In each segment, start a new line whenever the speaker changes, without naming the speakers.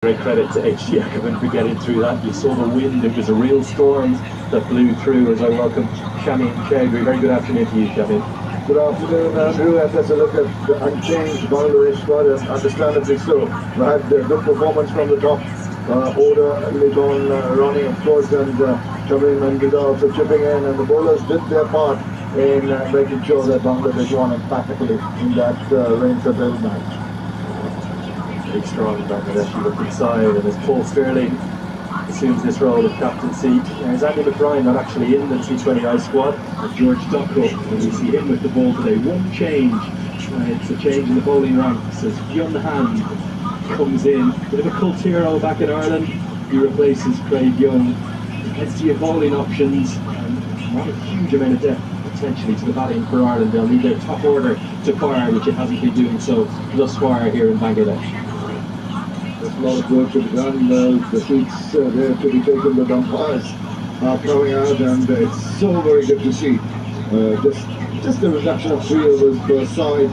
Great credit to HT Ackerman for getting through that. You saw the wind, it was a real storm that blew through as I welcome Shami Chowdhury. Very good afternoon to you, Shami.
Good afternoon, Andrew. As I look at the unchanged Bangladesh squad, and understandably so. We had good performance from the top order, Liton, Ronnie, of course, and Jamim and Vidal also chipping in, and the bowlers did their part in making sure that Bangladesh won emphatically in that rain-curtailed match.
Very strong Bangladeshi looking side, and as Paul Sterling assumes this role of captaincy, there's Andy McBride not actually in the T20I squad, and George Duckle, and we see him with the ball today. One change, it's a change in the bowling ranks as Fionn Hand comes in. Bit of a cult hero back in Ireland, he replaces Craig Young. Plenty of bowling options, and not a huge amount of depth potentially to the batting for Ireland. They'll need their top order to fire, which it hasn't been doing so thus far here in Bangladesh.
There's a lot of work to be done. The seats there to be taken, the umpires are coming out, and it's so very good to see. Just a reduction of 3 overs per side,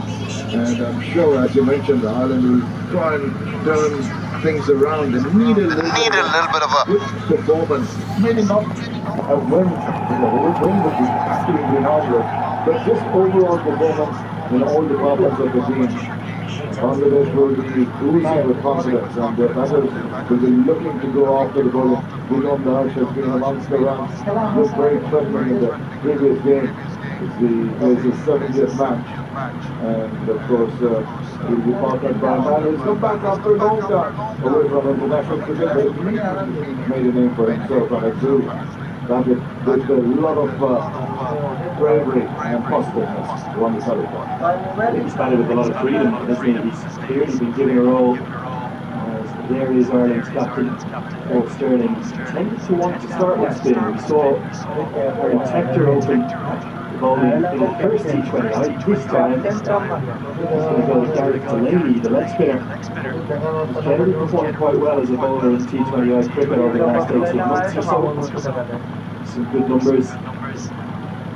and I'm sure, as you mentioned, Ireland will try and turn things around. They need a little bit of a good performance. Maybe not a win, win would be absolutely marvelous, but just overall performance in all departments of the team. Bangladesh will be oozing with confidence, and their batters will be looking to go after the bowling. Bhutan Dash has been amongst the runs. Looked very threatening in the previous game. It's his 70th match, and of course he'll be partnered by a man who's come back after a long time away from international cricket, but he's made a name for himself, and I do that with a lot of bravery and positiveness on the side.
He's batted with a lot of freedom, hasn't he? He's clearly been given a role. There is Ireland's captain, Paul Sterling. Tended to want to start with spin. We saw Aaron Tector open the bowling in the first T20I. This time, he's going to go with Gareth Delaney, the leg spinner. He's generally performed quite well as a bowler in T20I cricket over the last 18 months or so. Some good numbers.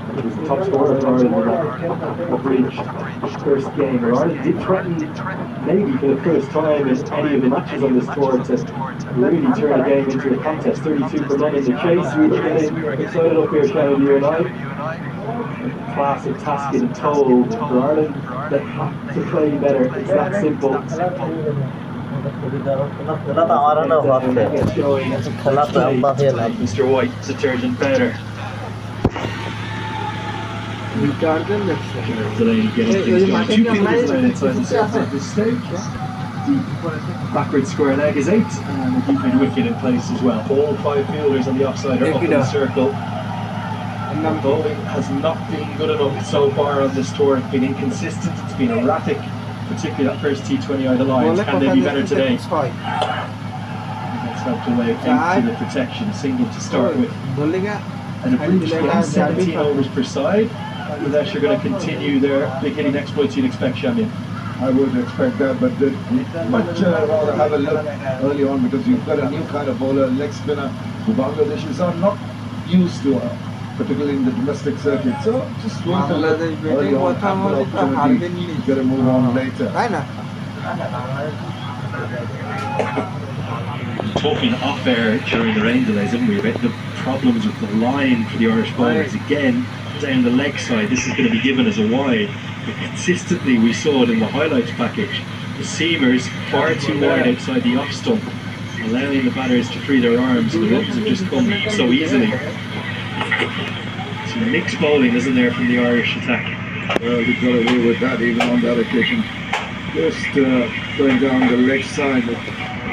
He was the top scorer for Ireland in that abridged first game. Ireland did threaten, maybe for the first time in any of the matches on this tour, to really turn a game into a contest. 32 for none in the chase. We were getting excited up here, Shannon, you and I. Class of task and told for Ireland. They have to play better. It's that simple. Mr. White, detergent powder. Delaney getting things going. 2 fielders now inside the circle at this stage. The backward square leg is 8, and the deep mid wicket in place as well. All 5 fielders on the offside are up in the circle. And bowling has not been good enough so far on this tour. It's been inconsistent, it's been erratic, particularly that first T20I the Lions. Can they be better today? That's helped away into the protection, single to start with. And a bridge beyond 17 overs per side. Bangladesh are going to continue their big hitting exploits, you'd expect, Shamian.
I would expect that, but much rather have a look early on, because you've got a new kind of bowler, leg spinner, who Bangladeshis are not used to, particularly in the domestic circuit. So just want to let early on have an opportunity. You've got to move on later.
Talking off air during the rain delays, haven't we, about the problems with the line for the Irish bowlers. Again, down the leg side, this is going to be given as a wide, but consistently we saw it in the highlights package. The seamers far too wide outside the off stump, allowing the batters to free their arms, and the runs have just come so easily. Some mixed bowling, isn't there, from the Irish attack?
Well, they got away with that even on that occasion. Just going down the leg side,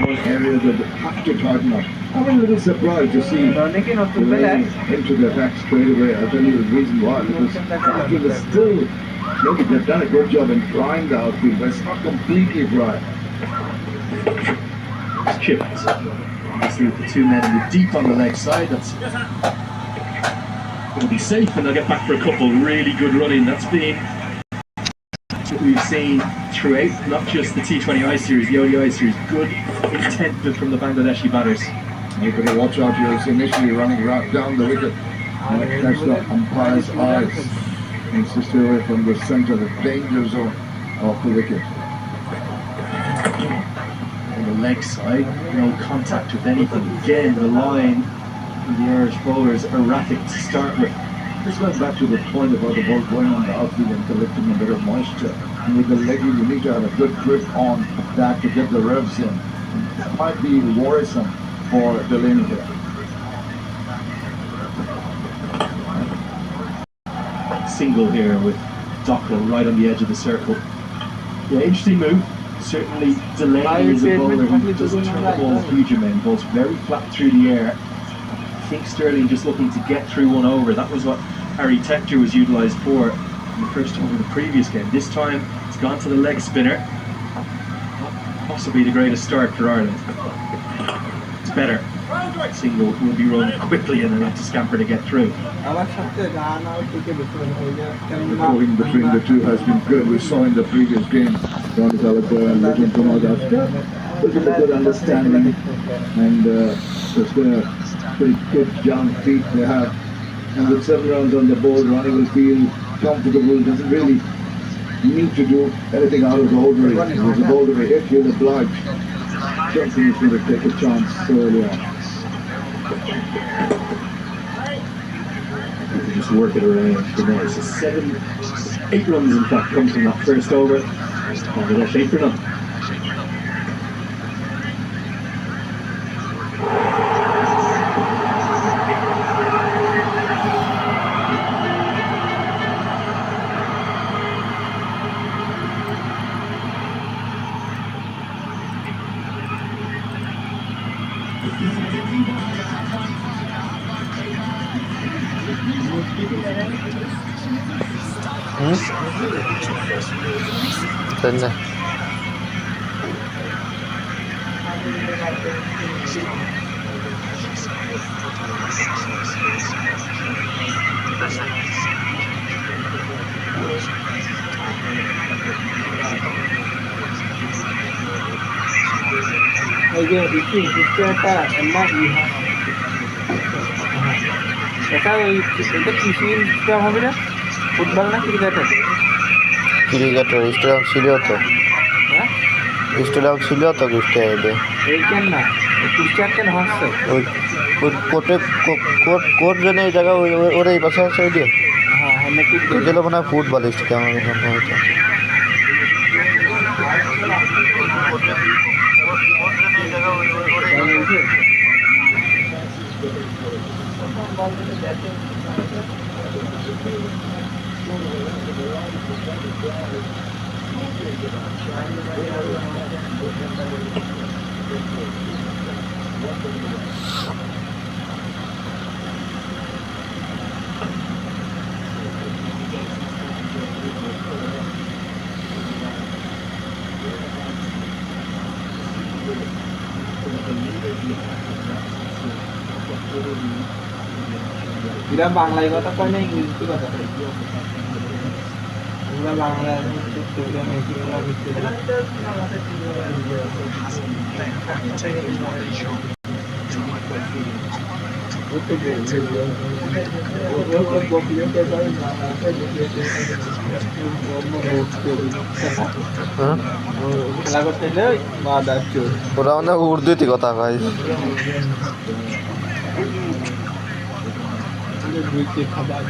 one area that they have to tighten up. I'm a little surprised to see Delaney into the attack straight away. I'll tell you the reason why, because he was still, maybe they've done a good job in frying the outfield, but it's not completely dry.
It's chipped. Obviously with the 2 men deep on the leg side, that's going to be safe, and they'll get back for a couple. Really good running. That's been what we've seen throughout, not just the T20I series, the ODI series. Good intent from the Bangladeshi batters.
You've got to watch out here. It's initially running right down the wicket. Catch the umpire's eyes. Needs to stay away from the centre, the danger zone of the wicket.
on the leg side, no contact with anything. Again, the line from the Irish bowlers erratic to start with.
This goes back to the point about the ball going on the outfield and collecting a bit of moisture. And with the leg, you need to have a good grip on that to get the revs in. That might be worrisome for Delaney here.
Single here with Dockel right on the edge of the circle. Yeah, interesting move. Certainly Delaney is a bowler who doesn't turn the ball a huge amount, bowls very flat through the air. I think Sterling just looking to get through one over. That was what Harry Tector was utilised for in the first over the previous game. This time it's gone to the leg spinner. Not possibly the greatest start for Ireland. It's better. Single will be run quickly and they'll have to scamper to get through.
The going between the two has been good. We saw in the previous game, Ron Gallagher and Little Tomadas. There's a good understanding and there's been a pretty good young feet they have. And with 7 rounds on the board, Ronnie will feel comfortable, doesn't really need to do anything out of the ordinary. If the ball to be hit, he'll oblige. I don't think he's going to take a chance early on.
You can just work it around from there. So 8 runs in fact come from that first over. And they're 8 for none.
തന്നെ
football না cricketer?
Cricketer stadium ছিল তো, stadium ছিল তো কুষ্টিয়াতে।
এইখান না কুষ্টিয়ার কেন হচ্ছে
ওই কোর্টে কোর্ট যেন এই জায়গা ওরা এই পাশে আছে ওইটা।
হ্যাঁ হ্যাঁ
গেলে মনে হয় ফুটবল স্টেডিয়াম হয়তো।
এরা বাংলায় কথা কয় না ইংরেজিতে কথা কয়? ওরা বাংলা খেলা করতে
ওরা মানে উর্দুতে কথা কয়।
খাবার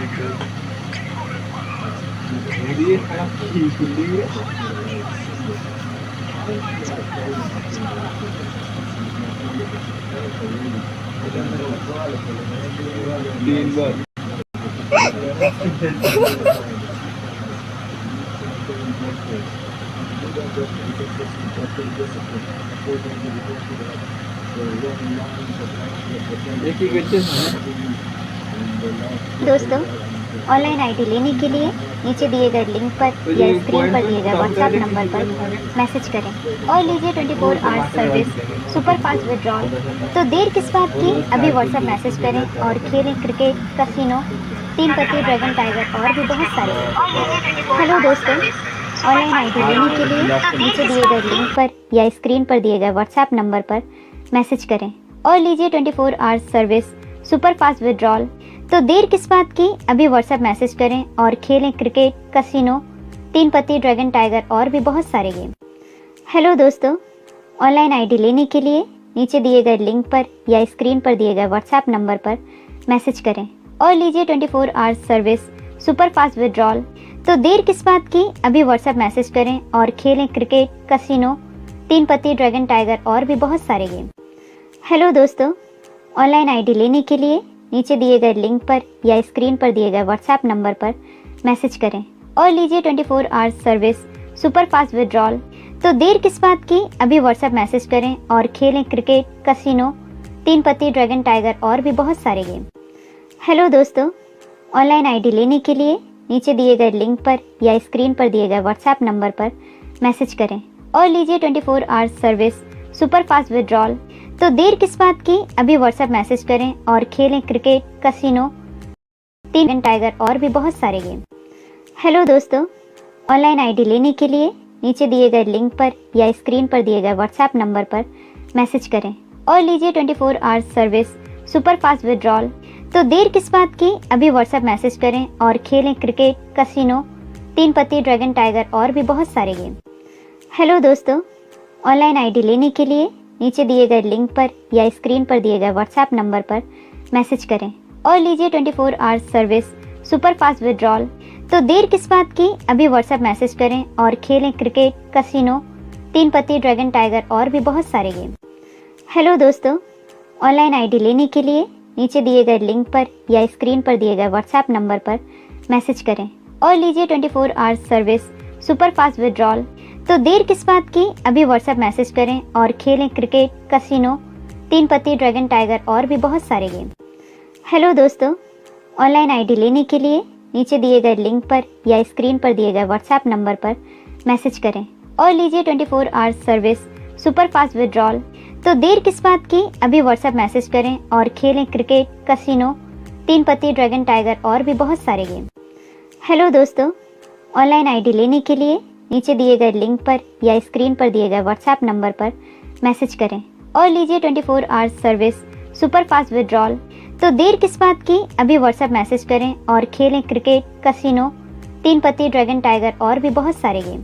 दोस्तों, ऑनलाइन आईडी लेने के लिए नीचे दिए गए लिंक पर या स्क्रीन पर दिए गए व्हाट्सएप नंबर पर मैसेज करें और लीजिए 24 hours service super fast withdrawal. तो देर किस बात की, अभी व्हाट्सएप मैसेज करें और खेलें क्रिकेट, कैसीनो, 3 पत्ती, ड्रैगन टाइगर और भी बहुत सारे। हेलो दोस्तों, ऑनलाइन आईडी लेने के लिए नीचे दिए गए लिंक पर या स्क्रीन पर दिए गए व्हाट्सएप नंबर पर मैसेज करें और लीजिए 24 hours service super fast withdrawal. तो देर किस बात की, अभी व्हाट्सएप मैसेज करें और खेलें क्रिकेट, कैसीनो, 3 पत्ती, ड्रैगन टाइगर और भी बहुत सारे गेम। हेलो दोस्तों, ऑनलाइन आईडी लेने के लिए नीचे दिए गए लिंक पर या स्क्रीन पर दिए गए व्हाट्सएप नंबर पर मैसेज करें और लीजिए 24 hours service super fast withdrawal. तो देर किस बात की, अभी व्हाट्सएप मैसेज करें और खेलें क्रिकेट, कैसीनो, 3 पत्ती, ड्रैगन टाइगर और भी बहुत सारे गेम। हेलो दोस्तों, ऑनलाइन आईडी लेने के लिए नीचे दिए गए लिंक पर या स्क्रीन पर दिए गए व्हाट्सएप नंबर पर मैसेज करें और लीजिए 24 hours service super fast withdrawal. तो देर किस बात की, अभी व्हाट्सएप मैसेज करें और खेलें क्रिकेट, कैसीनो, 3 पत्ती, ड्रैगन टाइगर और भी बहुत सारे गेम। हेलो दोस्तों, ऑनलाइन आईडी लेने के लिए नीचे दिए गए लिंक पर या स्क्रीन पर दिए गए व्हाट्सएप नंबर पर मैसेज करें और लीजिए 24 hours service super fast withdrawal. तो देर किस बात की, अभी व्हाट्सएप मैसेज करें और खेलें क्रिकेट, कैसीनो, 3 टाइगर और भी बहुत सारे गेम। हेलो दोस्तों, ऑनलाइन आईडी लेने के लिए नीचे दिए गए लिंक पर या स्क्रीन पर दिए गए व्हाट्सएप नंबर पर मैसेज करें और लीजिए 24 hours service super fast withdrawal. तो देर किस बात की, अभी व्हाट्सएप मैसेज करें और खेलें क्रिकेट, कैसीनो, 3 पत्ती, ड्रैगन टाइगर और भी बहुत सारे गेम। हेलो दोस्तों, ऑनलाइन आईडी लेने के लिए नीचे दिए गए लिंक पर या स्क्रीन पर दिए गए व्हाट्सएप नंबर पर मैसेज करें और लीजिए 24 hours service super fast withdrawal. तो देर किस बात की, अभी व्हाट्सएप मैसेज करें और खेलें क्रिकेट, कैसीनो, 3 पत्ती, ड्रैगन टाइगर और भी बहुत सारे गेम। हेलो दोस्तों, ऑनलाइन आईडी लेने के लिए नीचे दिए गए लिंक पर या स्क्रीन पर दिए गए व्हाट्सएप नंबर पर मैसेज करें और लीजिए 24 hours service super fast withdrawal. तो देर किस बात की, अभी व्हाट्सएप मैसेज करें और खेलें क्रिकेट, कैसीनो, 3 पत्ती, ड्रैगन टाइगर और भी बहुत सारे गेम। हेलो दोस्तों, ऑनलाइन आईडी लेने के लिए नीचे दिए गए लिंक पर या स्क्रीन पर दिए गए व्हाट्सएप नंबर पर मैसेज करें और लीजिए 24 hours service super fast withdrawal. तो देर किस बात की, अभी व्हाट्सएप मैसेज करें और खेलें क्रिकेट, कैसीनो, 3 पत्ती, ड्रैगन टाइगर और भी बहुत सारे गेम। हेलो दोस्तों, ऑनलाइन आईडी लेने के लिए नीचे दिए गए लिंक पर या स्क्रीन पर दिए गए व्हाट्सएप नंबर पर मैसेज करें और लीजिए 24 hours service super fast withdrawal. तो देर किस बात की, अभी व्हाट्सएप मैसेज करें और खेलें क्रिकेट, कैसीनो, 3 पत्ती, ड्रैगन टाइगर और भी बहुत सारे गेम।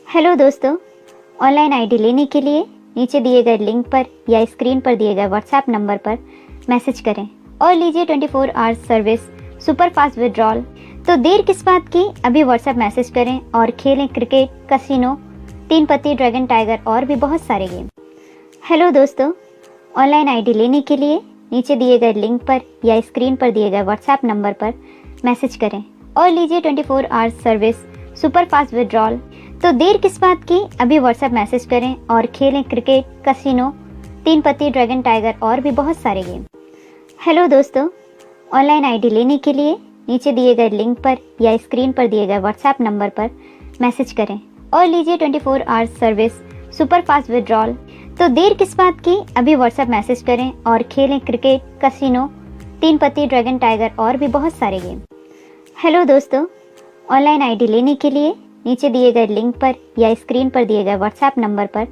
हेलो दोस्तों, ऑनलाइन आईडी लेने के लिए नीचे दिए गए लिंक पर या स्क्रीन पर दिए गए व्हाट्सएप नंबर पर मैसेज करें और लीजिए 24 hours service super fast withdrawal. तो देर किस बात की, अभी व्हाट्सएप मैसेज करें और खेलें क्रिकेट, कैसीनो, 3 पत्ती, ड्रैगन टाइगर और भी बहुत सारे गेम। हेलो दोस्तों, ऑनलाइन आईडी लेने के लिए नीचे दिए गए लिंक पर या स्क्रीन पर दिए गए व्हाट्सएप नंबर पर मैसेज करें और लीजिए 24 hours service super fast withdrawal. तो देर किस बात की, अभी व्हाट्सएप मैसेज करें और खेलें क्रिकेट, कैसीनो, 3 पत्ती, ड्रैगन टाइगर और भी बहुत सारे गेम। हेलो दोस्तों, ऑनलाइन आईडी लेने के लिए नीचे दिए गए लिंक पर या स्क्रीन पर दिए गए व्हाट्सएप नंबर पर मैसेज करें और लीजिए 24 hours service super fast withdrawal. तो देर किस बात की, अभी व्हाट्सएप मैसेज करें और खेलें क्रिकेट, कैसीनो, 3 पत्ती, ड्रैगन टाइगर और भी बहुत सारे गेम। हेलो दोस्तों, ऑनलाइन आईडी लेने के लिए नीचे दिए गए लिंक पर या स्क्रीन पर दिए गए व्हाट्सएप नंबर पर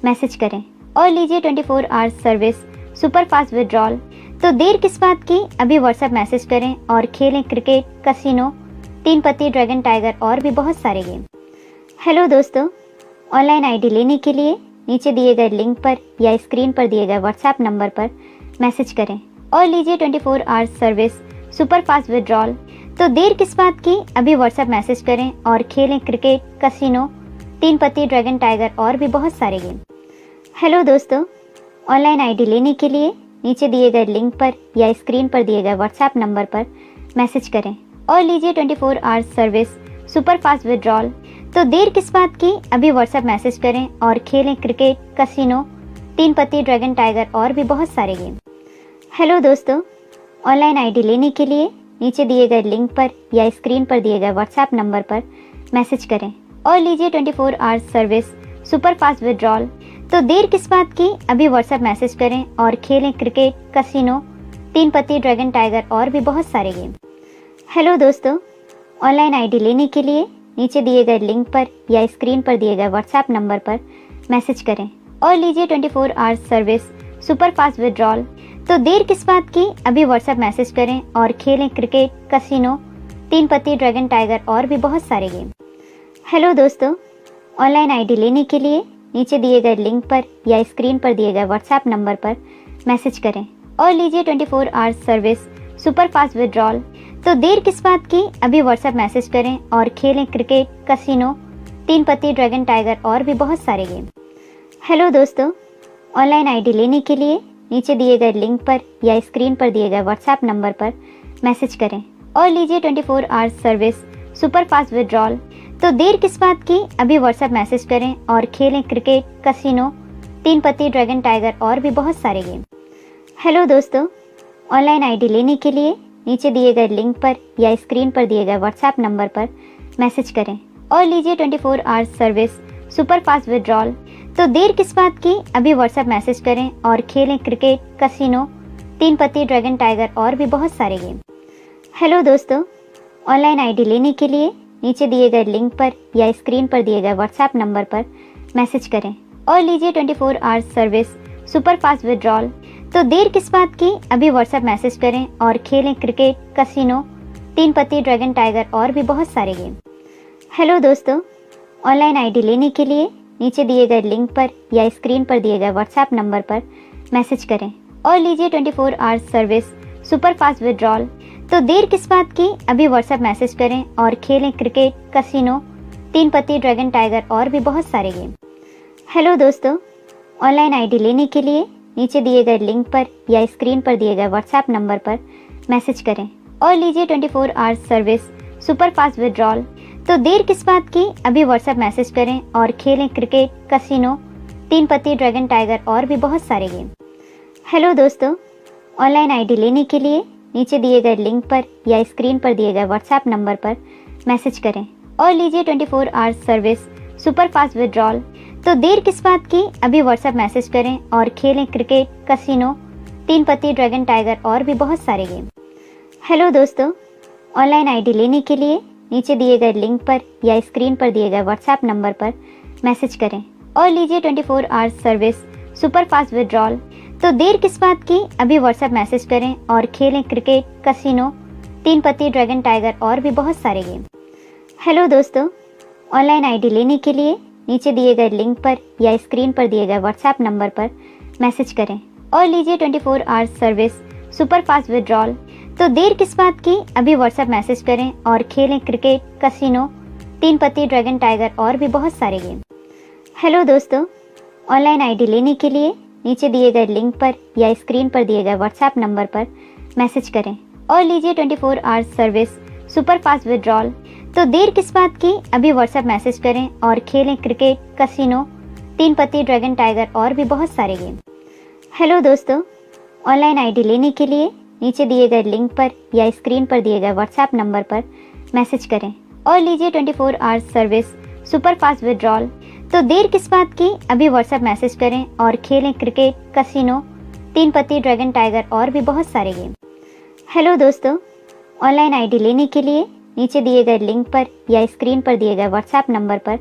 मैसेज करें और लीजिए 24 hours service super fast withdrawal. तो देर किस बात की, अभी व्हाट्सएप मैसेज करें और खेलें क्रिकेट, कैसीनो, 3 पत्ती, ड्रैगन टाइगर और भी बहुत सारे गेम। हेलो दोस्तों, ऑनलाइन आईडी लेने के लिए नीचे दिए गए लिंक पर या स्क्रीन पर दिए गए व्हाट्सएप नंबर पर मैसेज करें और लीजिए 24 hours service super fast withdrawal. तो देर किस बात की, अभी व्हाट्सएप मैसेज करें और खेलें क्रिकेट, कैसीनो, 3 पत्ती, ड्रैगन टाइगर और भी बहुत सारे गेम। हेलो दोस्तों, ऑनलाइन आईडी लेने के लिए नीचे दिए गए लिंक पर या स्क्रीन पर दिए गए व्हाट्सएप नंबर पर मैसेज करें और लीजिए 24 hours service super fast withdrawal. तो देर किस बात की, अभी व्हाट्सएप मैसेज करें और खेलें क्रिकेट, कैसीनो, 3 पत्ती, ड्रैगन टाइगर और भी बहुत सारे गेम। हेलो दोस्तों, ऑनलाइन आईडी लेने के लिए नीचे दिए गए लिंक पर या स्क्रीन पर दिए गए व्हाट्सएप नंबर पर मैसेज करें और लीजिए 24 hours service super fast withdrawal. तो देर किस बात की, अभी व्हाट्सएप मैसेज करें और खेलें क्रिकेट, कैसीनो, 3 पत्ती, ड्रैगन टाइगर और भी बहुत सारे गेम। हेलो दोस्तों, ऑनलाइन आईडी लेने के लिए नीचे दिए गए लिंक पर या स्क्रीन पर दिए गए व्हाट्सएप नंबर पर मैसेज करें और लीजिए 24 hours service super fast withdrawal. तो देर किस बात की, अभी व्हाट्सएप मैसेज करें और खेलें क्रिकेट, कैसीनो, 3 पत्ती, ड्रैगन टाइगर और भी बहुत सारे गेम। हेलो दोस्तों, ऑनलाइन आईडी लेने के लिए नीचे दिए गए लिंक पर या स्क्रीन पर दिए गए व्हाट्सएप नंबर पर मैसेज करें और लीजिए 24 hours service super fast withdrawal. तो देर किस बात की, अभी व्हाट्सएप मैसेज करें और खेलें क्रिकेट, कसिनो, 3 पत्ती, ड्रैगन टाइगर और भी बहुत सारे गेम। हेलो दोस्तों, ऑनलाइन आईडी लेने के लिए नीचे दिए गए लिंक पर या स्क्रीन पर दिए गए व्हाट्सएप नंबर पर मैसेज करें और लीजिए 24 hours service super fast withdrawal. तो देर किस बात की, अभी व्हाट्सएप मैसेज करें और खेलें क्रिकेट, कसिनो, 3 पत्ती, ड्रैगन टाइगर और भी बहुत सारे गेम। हेलो दोस्तों, ऑनलाइन आईडी लेने के लिए नीचे दिए गए लिंक पर या स्क्रीन पर दिए गए व्हाट्सएप नंबर पर मैसेज करें और लीजिए 24 hours service super fast withdrawal. तो देर किस बात की, अभी व्हाट्सएप मैसेज करें और खेलें क्रिकेट, कसिनो, 3 पत्ती, ड्रैगन टाइगर और भी बहुत सारे गेम। हेलो दोस्तों, ऑनलाइन आईडी लेने के लिए नीचे दिए गए लिंक पर या स्क्रीन पर दिए गए व्हाट्सएप नंबर पर मैसेज करें और लीजिए 24 hours service super fast withdrawal. तो देर किस बात की, अभी व्हाट्सएप मैसेज करें और खेलें क्रिकेट, कसिनो, 3 पत्ती, ड्रैगन टाइगर और भी बहुत सारे गेम। हेलो दोस्तों, ऑनलाइन आईडी लेने के लिए नीचे दिए गए लिंक पर या स्क्रीन पर दिए गए व्हाट्सएप नंबर पर मैसेज करें और लीजिए 24 hours service super fast withdrawal. तो देर किस बात की, अभी व्हाट्सएप मैसेज करें और खेलें क्रिकेट, कसिनो, 3 पत्ती, ड्रैगन टाइगर और भी बहुत सारे गेम। हेलो दोस्तों, ऑनलाइन आईडी लेने के लिए नीचे दिए गए लिंक पर या स्क्रीन पर दिए गए व्हाट्सएप नंबर पर मैसेज करें और लीजिए 24 hours service super fast withdrawal. तो देर किस बात की, अभी व्हाट्सएप मैसेज करें और खेलें क्रिकेट, कसिनो, 3 पत्ती, ड्रैगन टाइगर और भी बहुत सारे गेम। हेलो दोस्तों, ऑनलाइन आईडी लेने के लिए नीचे दिए गए लिंक पर या स्क्रीन पर दिए गए व्हाट्सएप नंबर पर मैसेज करें और लीजिए 24 hours service super fast withdrawal. तो देर किस बात की, अभी व्हाट्सएप मैसेज करें और खेलें क्रिकेट, कसिनो, 3 पत्ती, ड्रैगन टाइगर और भी बहुत सारे गेम। हेलो दोस्तों, ऑनलाइन आईडी लेने के लिए नीचे दिए गए लिंक पर या स्क्रीन पर दिए गए व्हाट्सएप नंबर पर मैसेज करें और लीजिए 24 hours service super fast withdrawal. तो देर किस बात की, अभी व्हाट्सएप मैसेज करें और खेलें क्रिकेट, कसिनो, 3 पत्ती, ड्रैगन टाइगर और भी बहुत सारे गेम। हेलो दोस्तों, ऑनलाइन आईडी लेने के लिए नीचे दिए गए लिंक पर या स्क्रीन पर दिए गए व्हाट्सएप नंबर पर मैसेज करें और लीजिए 24 hours service super fast withdrawal. तो देर किस बात की, अभी व्हाट्सएप मैसेज करें और खेलें क्रिकेट, कसिनो, 3 पत्ती, ड्रैगन टाइगर और भी बहुत सारे गेम। हेलो दोस्तों, ऑनलाइन आईडी लेने के लिए नीचे दिए गए लिंक पर या स्क्रीन पर दिए गए व्हाट्सएप नंबर पर मैसेज करें और लीजिए 24 hours service super fast withdrawal. तो देर किस बात की, अभी व्हाट्सएप मैसेज करें और खेलें क्रिकेट, कसिनो, 3 पत्ती, ड्रैगन टाइगर और भी बहुत सारे गेम। हेलो दोस्तों, ऑनलाइन आईडी लेने के लिए नीचे दिए गए लिंक पर या स्क्रीन पर दिए गए व्हाट्सएप नंबर पर मैसेज करें और लीजिए 24 hours service super fast withdrawal. तो देर किस बात की, अभी व्हाट्सएप मैसेज करें और खेलें क्रिकेट, कसिनो, 3 पत्ती, ड्रैगन टाइगर और भी बहुत सारे गेम। हेलो दोस्तों, ऑनलाइन आईडी लेने के लिए नीचे दिए गए लिंक पर या स्क्रीन पर दिए गए व्हाट्सएप नंबर पर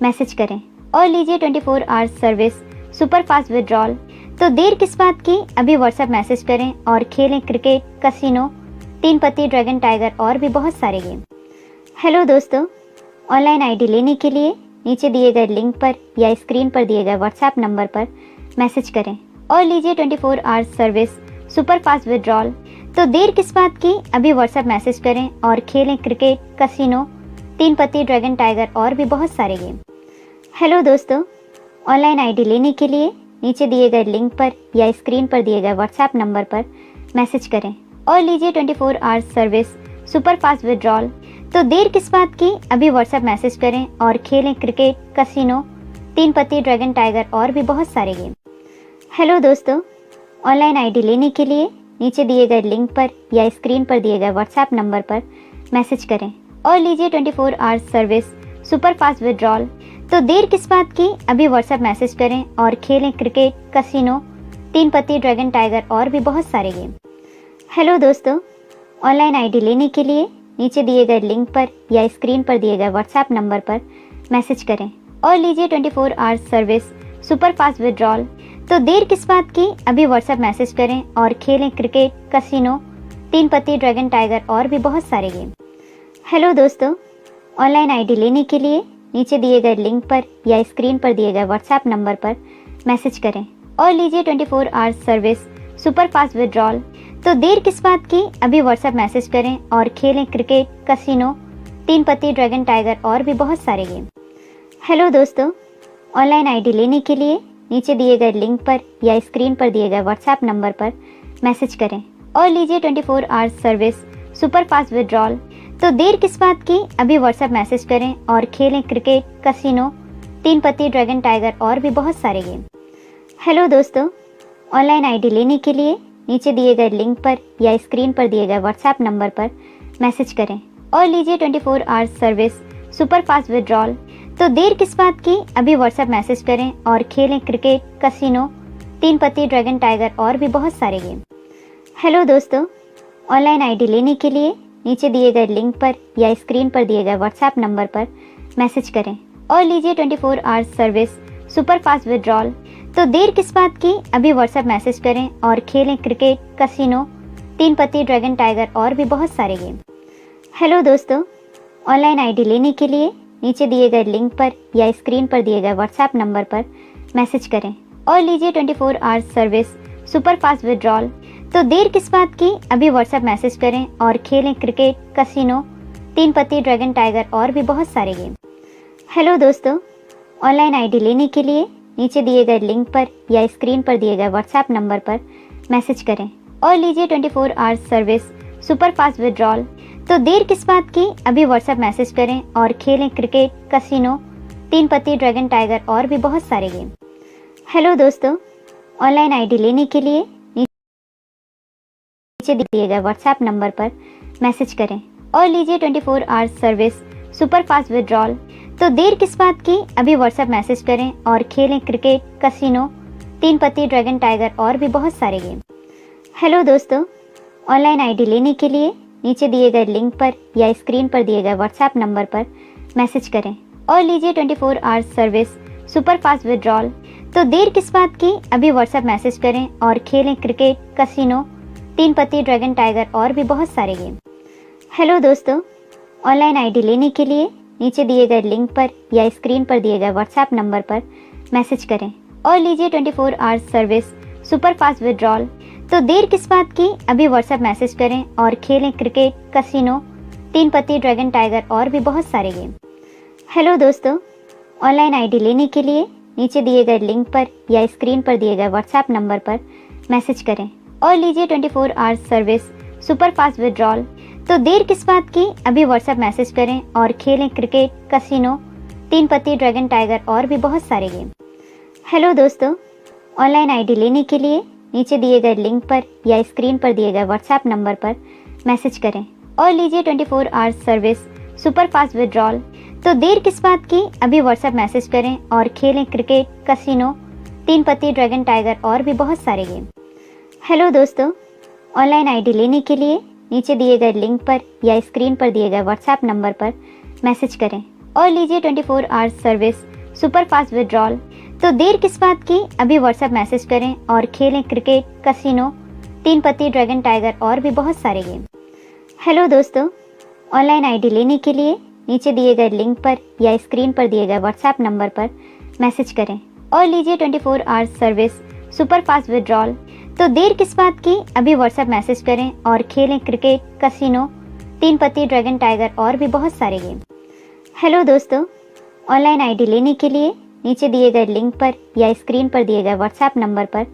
मैसेज करें और लीजिए 24 hours service super fast withdrawal. तो देर किस बात की, अभी व्हाट्सएप मैसेज करें और खेलें क्रिकेट, कसिनो, 3 पत्ती, ड्रैगन टाइगर और भी बहुत सारे गेम। हेलो दोस्तों, ऑनलाइन आईडी लेने के लिए नीचे दिए गए लिंक पर या स्क्रीन पर दिए गए व्हाट्सएप नंबर पर मैसेज करें और लीजिए 24 hours service super fast withdrawal. तो देर किस बात की, अभी व्हाट्सएप मैसेज करें और खेलें क्रिकेट, कसिनो, 3 पत्ती, ड्रैगन टाइगर और भी बहुत सारे गेम। हेलो दोस्तों, ऑनलाइन आईडी लेने के लिए नीचे दिए गए लिंक पर या स्क्रीन पर दिए गए व्हाट्सएप नंबर पर मैसेज करें और लीजिए 24 hours service super fast withdrawal. तो देर किस बात की, अभी व्हाट्सएप मैसेज करें और खेलें क्रिकेट, कसिनो, 3 पत्ती, ड्रैगन टाइगर और भी बहुत सारे गेम। हेलो दोस्तों, ऑनलाइन आईडी लेने के लिए नीचे दिए गए लिंक पर या स्क्रीन पर दिए गए व्हाट्सएप नंबर पर मैसेज करें और लीजिए 24 hours service super fast withdrawal. तो देर किस बात की, अभी व्हाट्सएप मैसेज करें और खेलें क्रिकेट, कसिनो, 3 पत्ती, ड्रैगन टाइगर और भी बहुत सारे गेम। हेलो दोस्तों, ऑनलाइन आईडी लेने के लिए नीचे दिए गए लिंक पर या स्क्रीन पर दिए गए व्हाट्सएप नंबर पर मैसेज करें और लीजिए 24 hours service super fast withdrawal. तो देर किस बात की, अभी व्हाट्सएप मैसेज करें और खेलें क्रिकेट, कसिनो, 3 पत्ती, ड्रैगन टाइगर और भी बहुत सारे गेम। हेलो दोस्तों, ऑनलाइन आईडी लेने के लिए नीचे दिए गए लिंक पर या स्क्रीन पर दिए गए व्हाट्सएप नंबर पर मैसेज करें और लीजिए 24 hours service super fast withdrawal. तो देर किस बात की, अभी व्हाट्सएप मैसेज करें और खेलें क्रिकेट, कैसीनो, 3 पत्ती, ड्रैगन टाइगर और भी बहुत सारे गेम। हेलो दोस्तों, ऑनलाइन आईडी लेने के लिए नीचे दिए गए लिंक पर या स्क्रीन पर दिए गए व्हाट्सएप नंबर पर मैसेज करें और लीजिए 24 hours service super fast withdrawal. तो देर किस बात की, अभी व्हाट्सएप मैसेज करें और खेलें क्रिकेट, कैसीनो, 3 पत्ती, ड्रैगन टाइगर और भी बहुत सारे गेम। हेलो दोस्तों, ऑनलाइन आईडी लेने के लिए नीचे दिए गए लिंक पर या स्क्रीन पर दिए गए व्हाट्सएप नंबर पर मैसेज करें और लीजिए 24 hours service super fast withdrawal. तो देर किस बात की, अभी व्हाट्सएप मैसेज करें और खेलें क्रिकेट, कैसीनो, 3 पत्ती, ड्रैगन टाइगर और भी बहुत सारे गेम। हेलो दोस्तों, ऑनलाइन आईडी लेने के लिए नीचे दिए गए लिंक पर या स्क्रीन पर दिए गए व्हाट्सएप नंबर पर मैसेज करें और लीजिए 24 hours service super fast withdrawal. तो देर किस बात की, अभी व्हाट्सएप मैसेज करें और खेलें क्रिकेट, कैसीनो, 3 पत्ती, ड्रैगन टाइगर और भी बहुत सारे गेम। हेलो दोस्तों, ऑनलाइन आईडी लेने के लिए नीचे दिए गए लिंक पर या स्क्रीन पर दिए गए व्हाट्सएप नंबर पर मैसेज करें और लीजिए 24 hours service super fast withdrawal. तो देर किस बात की, अभी व्हाट्सएप मैसेज करें और खेलें क्रिकेट, कैसीनो, 3 पत्ती, ड्रैगन टाइगर और भी बहुत सारे गेम। हेलो दोस्तों, ऑनलाइन आईडी लेने के लिए नीचे दिए गए लिंक पर या स्क्रीन पर दिए गए व्हाट्सएप नंबर पर मैसेज करें और लीजिए 24 hours service super fast withdrawal. तो देर किस बात की, अभी व्हाट्सएप मैसेज करें और खेलें क्रिकेट, कैसीनो, 3 पत्ती, ड्रैगन टाइगर और भी बहुत सारे गेम। हेलो दोस्तों, ऑनलाइन आईडी लेने के लिए नीचे दिए गए व्हाट्सएप नंबर पर मैसेज करें और लीजिए 24 hours service super fast withdrawal. तो देर किस बात की, अभी व्हाट्सएप मैसेज करें और खेलें क्रिकेट, कैसीनो, 3 पत्ती, ड्रैगन टाइगर और भी बहुत सारे गेम। हेलो दोस्तों, ऑनलाइन आईडी लेने के लिए नीचे दिए गए लिंक पर या स्क्रीन पर दिए गए व्हाट्सएप नंबर पर मैसेज करें और लीजिए 24 hours service super fast withdrawal. तो देर किस बात की, अभी व्हाट्सएप मैसेज करें और खेलें क्रिकेट, कैसीनो, 3 पत्ती, ड्रैगन टाइगर और भी बहुत सारे गेम। हेलो दोस्तों, ऑनलाइन आईडी लेने के लिए नीचे दिए गए लिंक पर या स्क्रीन पर दिए गए व्हाट्सएप नंबर पर मैसेज करें और लीजिए 24 hours service super fast withdrawal. तो देर किस बात की, अभी व्हाट्सएप मैसेज करें और खेलें क्रिकेट, कैसीनो, 3 पत्ती, ड्रैगन टाइगर और भी बहुत सारे गेम। हेलो दोस्तों, ऑनलाइन आईडी लेने के लिए नीचे दिए गए लिंक पर या स्क्रीन पर दिए गए व्हाट्सएप नंबर पर मैसेज करें और लीजिए 24 hours service super fast withdrawal. तो देर किस बात की, अभी व्हाट्सएप मैसेज करें और खेलें क्रिकेट, कैसीनो, 3 पत्ती, ड्रैगन टाइगर और भी बहुत सारे गेम। हेलो दोस्तों, ऑनलाइन आईडी लेने के लिए नीचे दिए गए लिंक पर या स्क्रीन पर दिए गए व्हाट्सएप नंबर पर मैसेज करें और लीजिए 24 hours service super fast withdrawal. तो देर किस बात की, अभी व्हाट्सएप मैसेज करें और खेलें क्रिकेट, कैसीनो, 3 पत्ती, ड्रैगन टाइगर और भी बहुत सारे गेम। हेलो दोस्तों, ऑनलाइन आईडी लेने के लिए नीचे दिए गए लिंक पर या स्क्रीन पर दिए गए व्हाट्सएप नंबर पर मैसेज करें और लीजिए 24 hours service super fast withdrawal. तो देर किस बात की, अभी व्हाट्सएप मैसेज करें और खेलें क्रिकेट, कैसीनो, 3 पत्ती, ड्रैगन टाइगर और भी बहुत सारे गेम। हेलो दोस्तों, ऑनलाइन आईडी लेने के लिए नीचे दिए गए लिंक पर या स्क्रीन पर दिए गए व्हाट्सएप नंबर पर मैसेज करें और लीजिए 24 hours service super fast withdrawal. तो देर किस बात की, अभी व्हाट्सएप मैसेज करें और खेलें क्रिकेट, कैसीनो, 3 पत्ती, ड्रैगन टाइगर और भी बहुत सारे गेम। हेलो दोस्तों, ऑनलाइन आईडी लेने के लिए नीचे दिए गए लिंक पर या स्क्रीन पर दिए गए व्हाट्सएप नंबर पर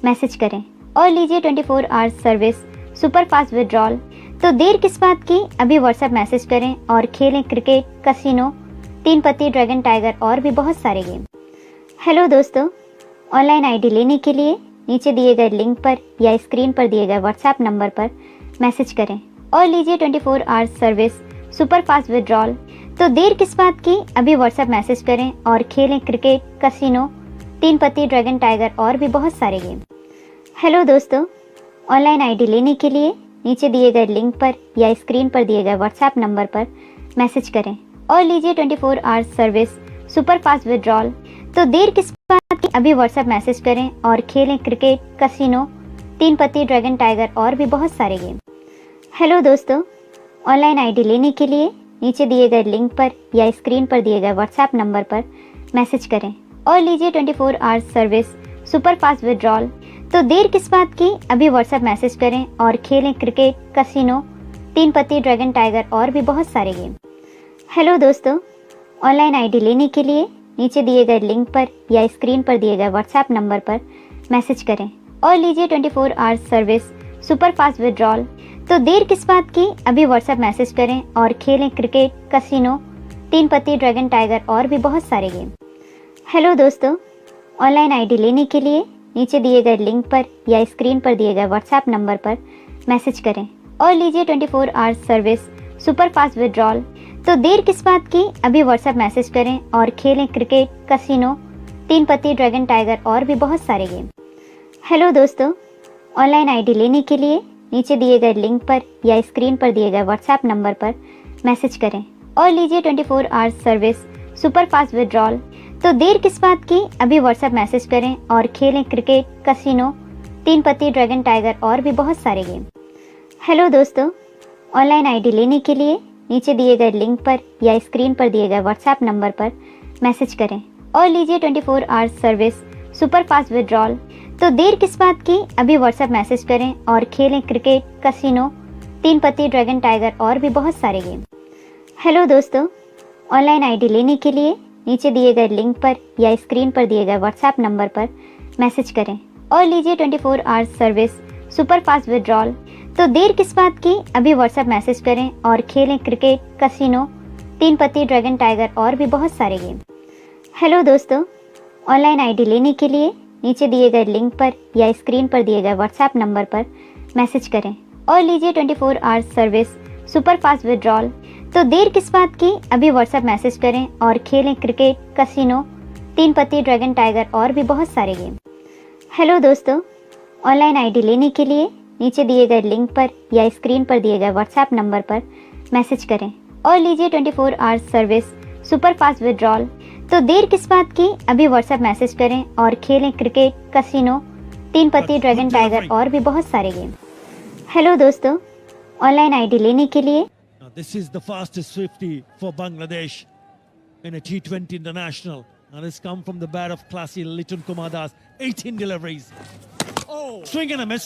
मैसेज करें और लीजिए 24 hours service super fast withdrawal. तो देर किस बात की, अभी व्हाट्सएप मैसेज करें और खेलें क्रिकेट, कैसीनो, 3 पत्ती, ड्रैगन टाइगर और भी बहुत सारे गेम। हेलो दोस्तों, ऑनलाइन आईडी लेने के लिए नीचे दिए गए लिंक पर या स्क्रीन पर दिए गए व्हाट्सएप नंबर पर मैसेज करें और लीजिए 24 hours service super fast withdrawal. तो देर किस बात की, अभी व्हाट्सएप मैसेज करें और खेलें क्रिकेट, कैसीनो, 3 पत्ती, ड्रैगन टाइगर और भी बहुत सारे गेम। हेलो दोस्तों, ऑनलाइन आईडी लेने के लिए नीचे दिए गए लिंक पर या स्क्रीन पर दिए गए व्हाट्सएप नंबर पर मैसेज करें और लीजिए 24 hours service super fast withdrawal. तो देर किस बात की, अभी व्हाट्सएप मैसेज करें और खेलें क्रिकेट, कैसीनो, 3 पत्ती, ड्रैगन टाइगर और भी बहुत सारे गेम। हेलो दोस्तों, ऑनलाइन आईडी लेने के लिए नीचे दिए गए लिंक पर या स्क्रीन पर दिए गए व्हाट्सएप नंबर पर मैसेज करें और लीजिए 24 hours service super fast withdrawal. तो देर किस बात की, अभी व्हाट्सएप मैसेज करें और खेलें क्रिकेट, कसिनो, 3 पत्ती, ड्रैगन टाइगर और भी बहुत सारे गेम। हेलो दोस्तों, ऑनलाइन आईडी लेने के लिए नीचे दिए गए लिंक पर या स्क्रीन पर दिए गए व्हाट्सएप नंबर पर मैसेज करें और लीजिए 24 hours service super fast withdrawal. तो देर किस बात की, अभी व्हाट्सएप मैसेज करें और खेलें क्रिकेट, कसिनो, 3 पत्ती, ड्रैगन टाइगर और भी बहुत सारे गेम। हेलो दोस्तों, ऑनलाइन आईडी लेने के लिए नीचे दिए गए लिंक पर या स्क्रीन पर दिए गए व्हाट्सएप नंबर पर मैसेज करें और लीजिए 24 hours service super fast withdrawal. तो देर किस बात की, अभी व्हाट्सएप मैसेज करें और खेलें क्रिकेट, कसिनो, 3 पत्ती, ड्रैगन टाइगर और भी बहुत सारे गेम। हेलो दोस्तों, ऑनलाइन आईडी लेने के लिए नीचे दिए गए लिंक पर या स्क्रीन पर दिए गए व्हाट्सएप नंबर पर मैसेज करें और लीजिए 24 hours service super fast withdrawal. तो देर किस बात की, अभी व्हाट्सएप मैसेज करें और खेलें क्रिकेट, कसिनो, 3 पत्ती, ड्रैगन टाइगर और भी बहुत सारे गेम। हेलो दोस्तों, ऑनलाइन आईडी लेने के लिए नीचे दिए गए लिंक पर या स्क्रीन पर दिए गए व्हाट्सएप नंबर पर मैसेज करें और लीजिए 24 hours service super fast withdrawal. तो देर किस बात की, अभी व्हाट्सएप मैसेज करें और खेलें क्रिकेट, कसिनो, 3 पत्ती, ड्रैगन टाइगर और भी बहुत सारे गेम। हेलो दोस्तों, ऑनलाइन आईडी लेने के लिए नीचे दिए गए लिंक पर या स्क्रीन पर दिए गए व्हाट्सएप नंबर पर मैसेज करें और लीजिए 24 hours service super fast withdrawal. तो देर किस बात की, अभी व्हाट्सएप मैसेज करें और खेलें क्रिकेट, कसिनो, 3 पत्ती, ड्रैगन टाइगर और भी बहुत सारे गेम। हेलो दोस्तों, ऑनलाइन आईडी लेने के लिए नीचे दिए गए लिंक पर या स्क्रीन पर दिए गए व्हाट्सएप नंबर पर मैसेज करें और लीजिए 24 hours service super fast withdrawal. तो देर किस बात की, अभी व्हाट्सएप मैसेज करें और खेलें क्रिकेट, कसिनो, 3 पत्ती, ड्रैगन टाइगर और भी बहुत सारे गेम। हेलो दोस्तों, ऑनलाइन आईडी लेने के लिए नीचे दिए गए लिंक पर या स्क्रीन पर दिए गए व्हाट्सएप नंबर पर मैसेज करें और लीजिए 24 hours service super fast withdrawal. तो देर किस बात की, अभी व्हाट्सएप मैसेज करें और खेलें क्रिकेट, कसिनो, 3 पत्ती, ड्रैगन टाइगर और भी बहुत सारे गेम। हेलो दोस्तों, ऑनलाइन आईडी लेने के लिए
This is the fastest 50 for Bangladesh in a T20 international, and it's come from the bat of classy Litun Kumar Das. 18 deliveries. Oh, swing and a miss.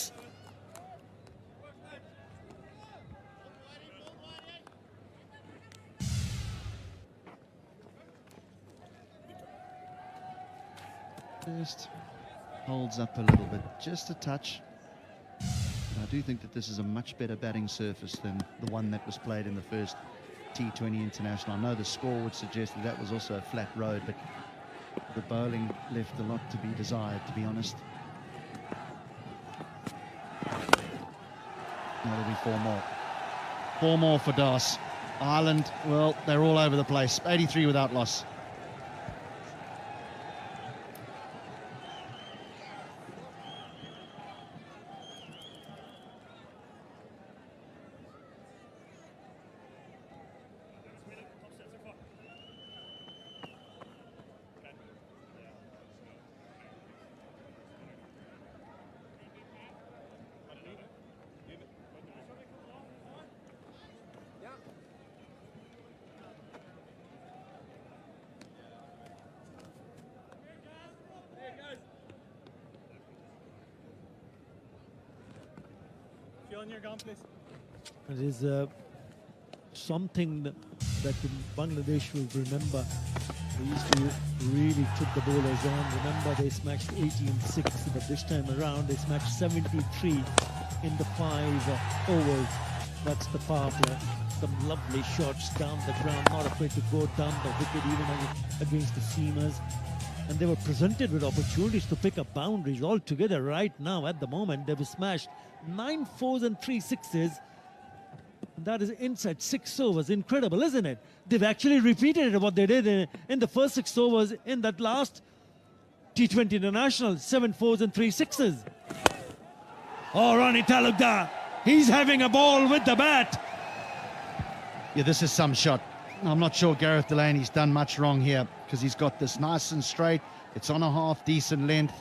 Just holds up a little bit, just a touch. I do think that this is a much better batting surface than the one that was played in the first T20 international. I know the score would suggest that that was also a flat road, but the bowling left a lot to be desired, to be honest. There'll be 4 more. 4 more for Das. Ireland, well, they're all over the place. 83 without loss.
It is something that Bangladesh will remember. They used to really took the bowlers on. Remember, they smashed 18-6, but this time around they smashed 73 in the 5 overs. That's the power play. Some lovely shots down the ground, not afraid to go down the wicket even against the seamers. And they were presented with opportunities to pick up boundaries altogether right now. At the moment, they've smashed 9 4s and 3 6s. That is inside 6 overs. Incredible, isn't it? They've actually repeated what they did in the first 6 overs in that last T20 International. 7 4s and 3 6s. Oh, Ronnie Talukdar. He's having a ball with the bat.
Yeah, this is some shot. I'm not sure Gareth Delaney's done much wrong here because he's got this nice and straight. It's on a half decent length,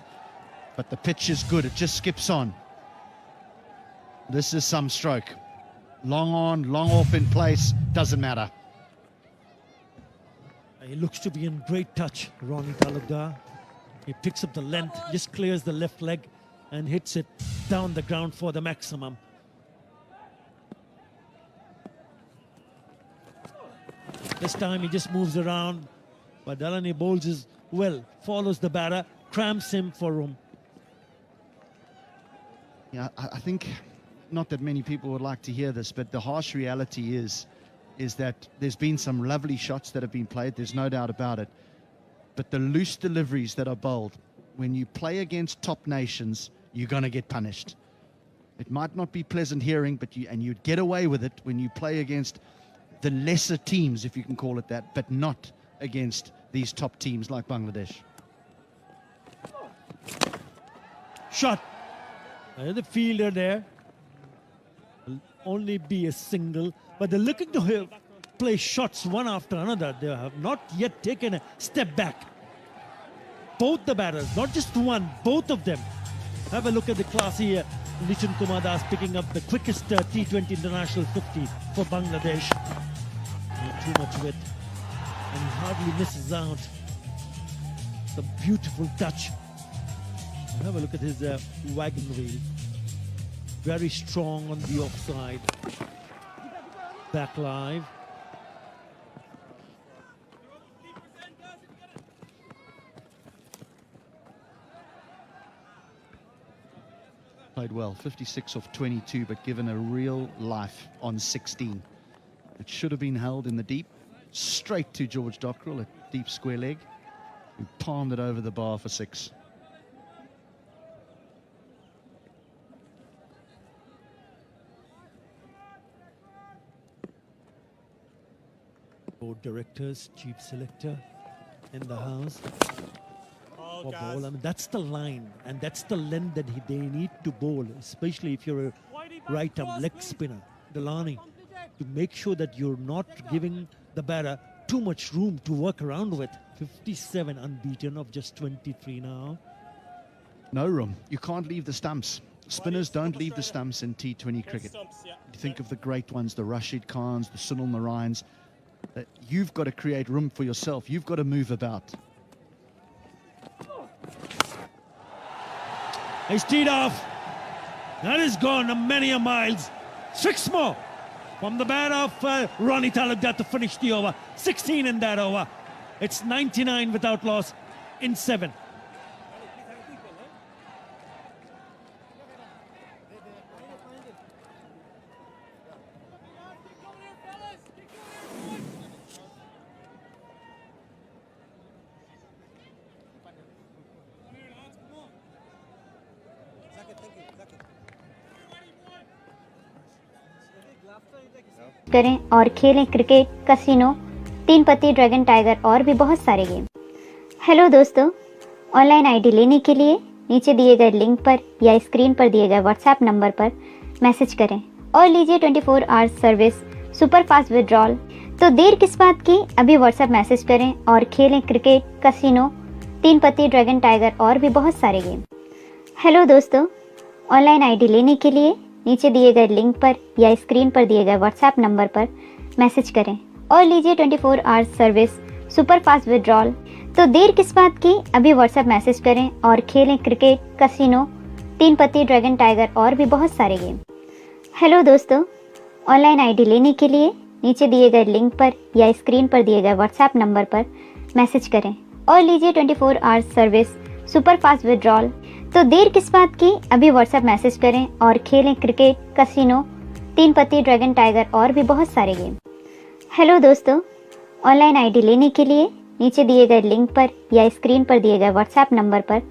but the pitch is good. It just skips on. This is some stroke. Long on, long off in place, doesn't matter.
He looks to be in great touch, Ronnie Talukdar. He picks up the length, just clears the left leg and hits it down the ground for the maximum. This time he just moves around, but Delaney bowls is well, follows the batter, cramps him for room.
Yeah, I think, not that many people would like to hear this, but the harsh reality is that there's been some lovely shots that have been played, there's no doubt about it. But the loose deliveries that are bowled, when you play against top nations, you're going to get punished. It might not be pleasant hearing, but you'd get away with it when you play against the lesser teams, if you can call it that, but not against these top teams like Bangladesh.
Shot. The fielder there. Will only be a single, but they're looking to play shots one after another. They have not yet taken a step back. Both the batters, not just one, both of them. Have a look at the class here. Lichan Kumar Das picking up the quickest T20 international 50 for Bangladesh. Not too much width, and he hardly misses out. It's a beautiful touch. Have a look at his wagon wheel. Very strong on the offside. Back live.
Played well, 56 off 22, but given a real life on 16. It should have been held in the deep, straight to George Dockrell, a deep square leg, who palmed it over the bar for 6.
Board directors, chief selector in the house. For bowl. I mean, that's the line and that's the length that they need to bowl, especially if you're a right-arm leg spinner, Delaney, to make sure that you're not giving the batter too much room to work around with. 57 unbeaten of just 23 now.
No room. You can't leave the stumps. Spinners don't leave the stumps in T20 cricket. You think of the great ones, the Rashid Khans, the Sunil Narayans. You've got to create room for yourself. You've got to move about.
He's teed off. That is gone many a miles. 6 more from the bat of Ronnie Talukdar to finish the over. 16 in that over. It's 99 without loss in 7.
करें और खेलें cricket, casino, 3 पत्ती, dragon tiger और भी बहुत सारे game. Hello दोस्तों, online ID लेने के लिए नीचे दिए गए लिंक पर या स्क्रीन पर दिए गए व्हाट्सएप नंबर पर मैसेज करें और लीजिए 24 hours service super fast withdrawal. तो देर किस बात की, अभी व्हाट्सएप मैसेज करें और खेलें क्रिकेट, कसिनो, 3 पत्ती, ड्रैगन टाइगर और भी बहुत सारे गेम। हेलो दोस्तों, ऑनलाइन आईडी लेने के लिए नीचे दिए गए लिंक पर या स्क्रीन पर दिए गए व्हाट्सएप नंबर पर मैसेज करें और लीजिए 24 hours service super fast withdrawal. तो देर किस बात की, अभी व्हाट्सएप मैसेज करें और खेलें क्रिकेट, कसिनो, 3 पत्ती, ड्रैगन टाइगर और भी बहुत सारे गेम। हेलो दोस्तों, ऑनलाइन आईडी लेने के लिए नीचे दिए गए लिंक पर या स्क्रीन पर दिए गए व्हाट्सएप नंबर पर मैसेज करें और लीजिए 24 hours service super fast withdrawal. तो देर किस बात की, अभी व्हाट्सएप मैसेज करें और खेलें क्रिकेट, कसिनो, 3 पत्ती, ड्रैगन टाइगर और भी बहुत सारे गेम। हेलो दोस्तों, ऑनलाइन आईडी लेने के लिए नीचे दिए गए लिंक पर या स्क्रीन पर दिए गए व्हाट्सएप नंबर पर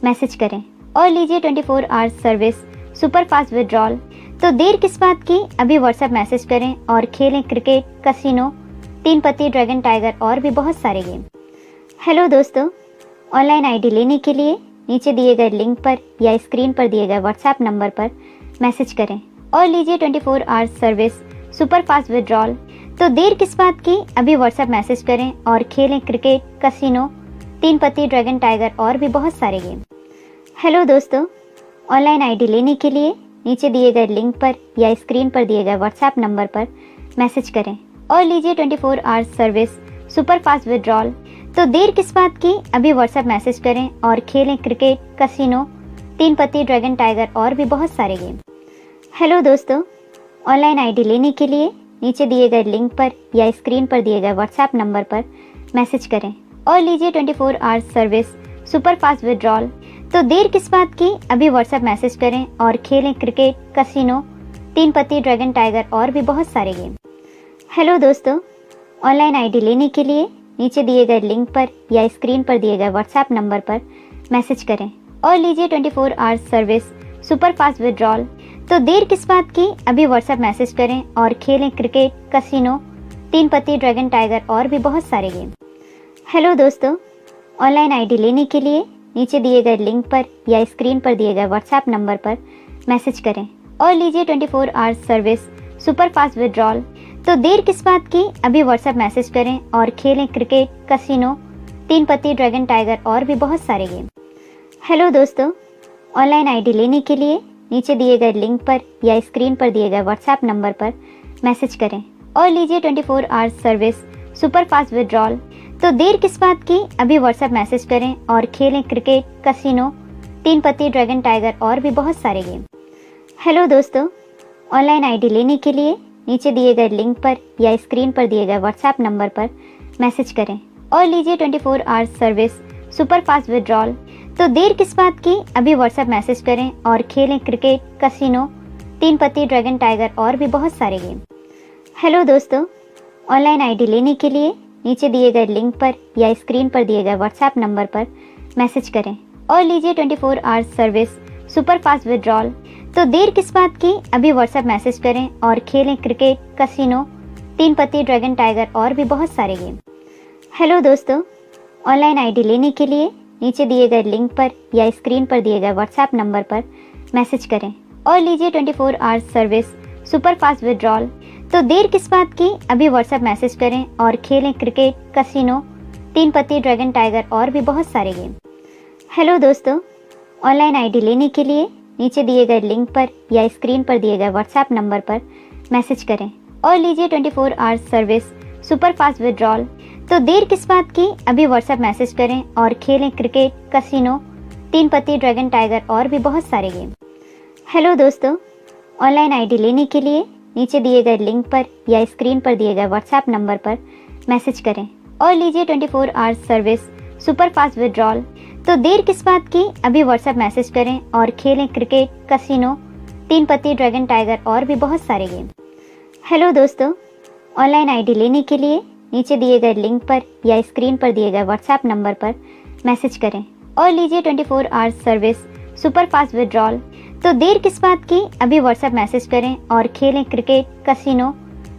मैसेज करें और लीजिए 24 hours service super fast withdrawal. तो देर किस बात की, अभी व्हाट्सएप मैसेज करें और खेलें क्रिकेट, कसिनो, 3 पत्ती, ड्रैगन टाइगर और भी बहुत सारे गेम। हेलो दोस्तों, ऑनलाइन आईडी लेने के लिए नीचे दिए गए लिंक पर या स्क्रीन पर दिए गए व्हाट्सएप नंबर पर मैसेज करें और लीजिए 24 hours service super fast withdrawal. तो देर किस बात की, अभी व्हाट्सएप मैसेज करें और खेलें क्रिकेट, कसिनो, 3 पत्ती, ड्रैगन टाइगर और भी बहुत सारे गेम। हेलो दोस्तों, ऑनलाइन आईडी लेने के लिए नीचे दिए गए लिंक पर या स्क्रीन पर दिए गए व्हाट्सएप नंबर पर मैसेज करें और लीजिए 24 hours service super fast withdrawal. तो देर किस बात की, अभी व्हाट्सएप मैसेज करें और खेलें क्रिकेट, कसिनो, 3 पत्ती, ड्रैगन टाइगर और भी बहुत सारे गेम। हेलो दोस्तों, ऑनलाइन आईडी लेने के लिए नीचे दिए गए लिंक पर या स्क्रीन पर दिए गए व्हाट्सएप नंबर पर मैसेज करें और लीजिए 24 hours service super fast withdrawal. तो देर किस बात की, अभी व्हाट्सएप मैसेज करें और खेलें क्रिकेट, कसिनो, 3 पत्ती, ड्रैगन टाइगर और भी बहुत सारे गेम। हेलो दोस्तों, ऑनलाइन आईडी लेने के लिए नीचे दिए गए लिंक पर या स्क्रीन पर दिए गए व्हाट्सएप नंबर पर मैसेज करें और लीजिए 24 hours service super fast withdrawal. तो देर किस बात की, अभी व्हाट्सएप मैसेज करें और खेलें क्रिकेट, कसिनो, 3 पत्ती, ड्रैगन टाइगर और भी बहुत सारे गेम। हेलो दोस्तों, ऑनलाइन आईडी लेने के लिए नीचे दिए गए लिंक पर या स्क्रीन पर दिए गए व्हाट्सएप नंबर पर मैसेज करें और लीजिए 24 hours service super fast withdrawal. तो देर किस बात की, अभी व्हाट्सएप मैसेज करें और खेलें क्रिकेट, कसिनो, 3 पत्ती, ड्रैगन टाइगर और भी बहुत सारे गेम। हेलो दोस्तों, ऑनलाइन आईडी लेने के लिए नीचे दिए गए लिंक पर या स्क्रीन पर दिए गए व्हाट्सएप नंबर पर मैसेज करें और लीजिए 24 hours service super fast withdrawal. तो देर किस बात की, अभी व्हाट्सएप मैसेज करें और खेलें क्रिकेट, कसिनो, 3 पत्ती, ड्रैगन टाइगर और भी बहुत सारे गेम। हेलो दोस्तों, ऑनलाइन आईडी लेने के लिए नीचे दिए गए लिंक पर या स्क्रीन पर दिए गए व्हाट्सएप नंबर पर मैसेज करें और लीजिए 24 hours service super fast withdrawal. तो देर किस बात की, अभी व्हाट्सएप मैसेज करें और खेलें क्रिकेट, कसिनो, 3 पत्ती, ड्रैगन टाइगर और भी बहुत सारे गेम। हेलो दोस्तों, ऑनलाइन आईडी लेने के लिए नीचे दिए गए लिंक पर या स्क्रीन पर दिए गए व्हाट्सएप नंबर पर मैसेज करें और लीजिए 24 hours service super fast withdrawal. तो देर किस बात की, अभी व्हाट्सएप मैसेज करें और खेलें क्रिकेट, कसिनो, 3 पत्ती, ड्रैगन टाइगर और भी बहुत सारे गेम। हेलो दोस्तों, ऑनलाइन आईडी लेने के लिए नीचे दिए गए लिंक पर या स्क्रीन पर दिए गए व्हाट्सएप नंबर पर मैसेज करें और लीजिए 24 hours service super fast withdrawal. तो देर किस बात की, अभी व्हाट्सएप मैसेज करें और खेलें क्रिकेट, कसिनो, 3 पत्ती, ड्रैगन टाइगर और भी बहुत सारे गेम। हेलो दोस्तों, ऑनलाइन आईडी लेने के लिए नीचे दिए गए लिंक पर या स्क्रीन पर दिए गए व्हाट्सएप नंबर पर मैसेज करें और लीजिए 24 hours service super fast withdrawal. तो देर किस बात की, अभी व्हाट्सएप मैसेज करें और खेलें क्रिकेट, कसिनो, 3 पत्ती, ड्रैगन टाइगर और भी बहुत सारे गेम। हेलो दोस्तों, ऑनलाइन आईडी लेने के लिए नीचे दिए गए लिंक पर या स्क्रीन पर दिए गए व्हाट्सएप नंबर पर मैसेज करें और लीजिए 24 hours service super fast withdrawal. तो देर किस बात की, अभी व्हाट्सएप मैसेज करें और खेलें क्रिकेट, कसिनो, 3 पत्ती, ड्रैगन टाइगर और भी बहुत सारे गेम। हेलो दोस्तों, ऑनलाइन आईडी लेने के लिए नीचे दिए गए लिंक पर या स्क्रीन पर दिए गए व्हाट्सएप नंबर पर मैसेज करें और लीजिए 24 hours service super fast withdrawal. तो देर किस बात की, अभी व्हाट्सएप मैसेज करें और खेलें क्रिकेट, कसिनो,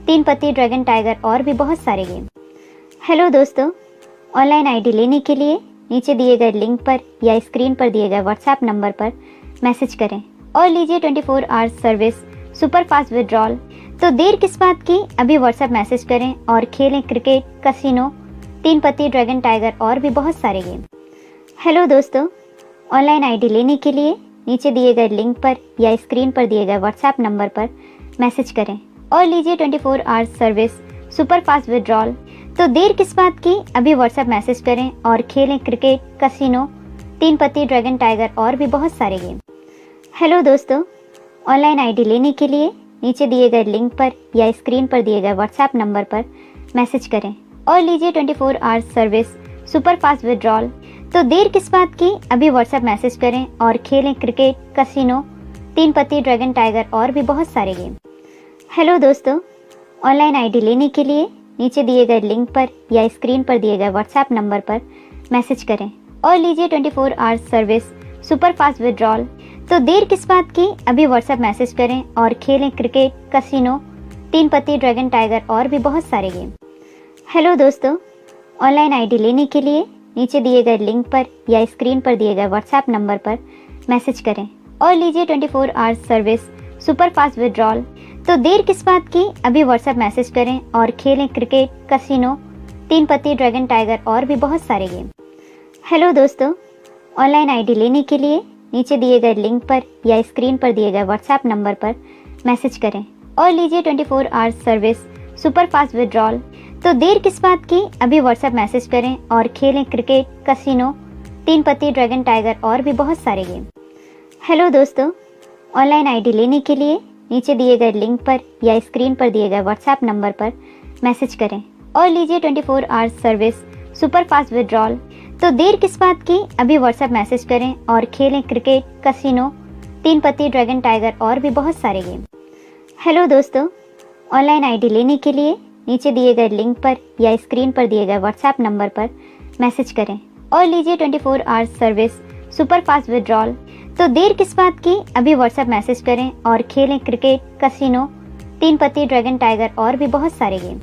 3 पत्ती, ड्रैगन टाइगर और भी बहुत सारे गेम। हेलो दोस्तों, ऑनलाइन आईडी लेने के लिए नीचे दिए गए लिंक पर या स्क्रीन पर दिए गए व्हाट्सएप नंबर पर मैसेज करें और लीजिए 24 hours service super fast withdrawal. तो देर किस बात की, अभी व्हाट्सएप मैसेज करें और खेलें क्रिकेट, कसिनो, 3 पत्ती, ड्रैगन टाइगर और भी बहुत सारे गेम। हेलो दोस्तों, ऑनलाइन आईडी लेने के लिए नीचे दिए गए लिंक पर या स्क्रीन पर दिए गए व्हाट्सएप नंबर पर मैसेज करें और लीजिए 24 hours service super fast withdrawal. तो देर किस बात की, अभी व्हाट्सएप मैसेज करें और खेलें क्रिकेट, कसिनो, 3 पत्ती, ड्रैगन टाइगर और भी बहुत सारे गेम। हेलो दोस्तों, ऑनलाइन आईडी लेने के लिए नीचे दिए गए लिंक पर या स्क्रीन पर दिए गए व्हाट्सएप नंबर पर मैसेज करें और लीजिए 24 hours service super fast withdrawal. तो देर किस बात की, अभी व्हाट्सएप मैसेज करें और खेलें क्रिकेट, कसिनो, 3 पत्ती, ड्रैगन टाइगर और भी बहुत सारे गेम। हेलो दोस्तों, ऑनलाइन आईडी लेने के लिए नीचे दिए गए लिंक पर या स्क्रीन पर दिए गए व्हाट्सएप नंबर पर मैसेज करें और लीजिए 24 hours service super fast withdrawal. तो देर किस बात की, अभी व्हाट्सएप मैसेज करें और खेलें क्रिकेट, कसिनो, 3 पत्ती, ड्रैगन टाइगर और भी बहुत सारे गेम। हेलो दोस्तों, ऑनलाइन आईडी लेने के लिए नीचे दिए गए लिंक पर या स्क्रीन पर दिए गए व्हाट्सएप नंबर पर मैसेज करें और लीजिए 24 hours service super fast withdrawal. तो देर किस बात की, अभी व्हाट्सएप मैसेज करें और खेलें क्रिकेट, कसिनो, 3 पत्ती, ड्रैगन टाइगर और भी बहुत सारे गेम। हेलो दोस्तों, ऑनलाइन आईडी लेने के लिए नीचे दिए गए लिंक पर या स्क्रीन पर दिए गए व्हाट्सएप नंबर पर मैसेज करें और लीजिए 24 hours service super fast withdrawal. तो देर किस बात की, अभी व्हाट्सएप मैसेज करें और खेलें क्रिकेट, कसिनो, तीन पत्ती, ड्रैगन टाइगर और भी बहुत सारे गेम। हेलो दोस्तों, ऑनलाइन आईडी लेने के लिए नीचे दिए गए लिंक पर या स्क्रीन पर दिए गए व्हाट्सएप नंबर पर मैसेज करें और लीजिए 24 hours service super fast withdrawal. तो देर किस बात की, अभी व्हाट्सएप मैसेज करें और खेलें क्रिकेट, कसिनो, तीन पत्ती, ड्रैगन टाइगर और भी बहुत सारे गेम। हेलो दोस्तों, ऑनलाइन आईडी लेने के लिए नीचे दिए गए लिंक पर या स्क्रीन पर दिए गए व्हाट्सएप नंबर पर मैसेज करें और लीजिए 24 hours service super fast withdrawal. तो देर किस बात की, अभी व्हाट्सएप मैसेज करें और खेलें क्रिकेट, कसिनो, तीन पत्ती, ड्रैगन टाइगर और भी बहुत सारे गेम।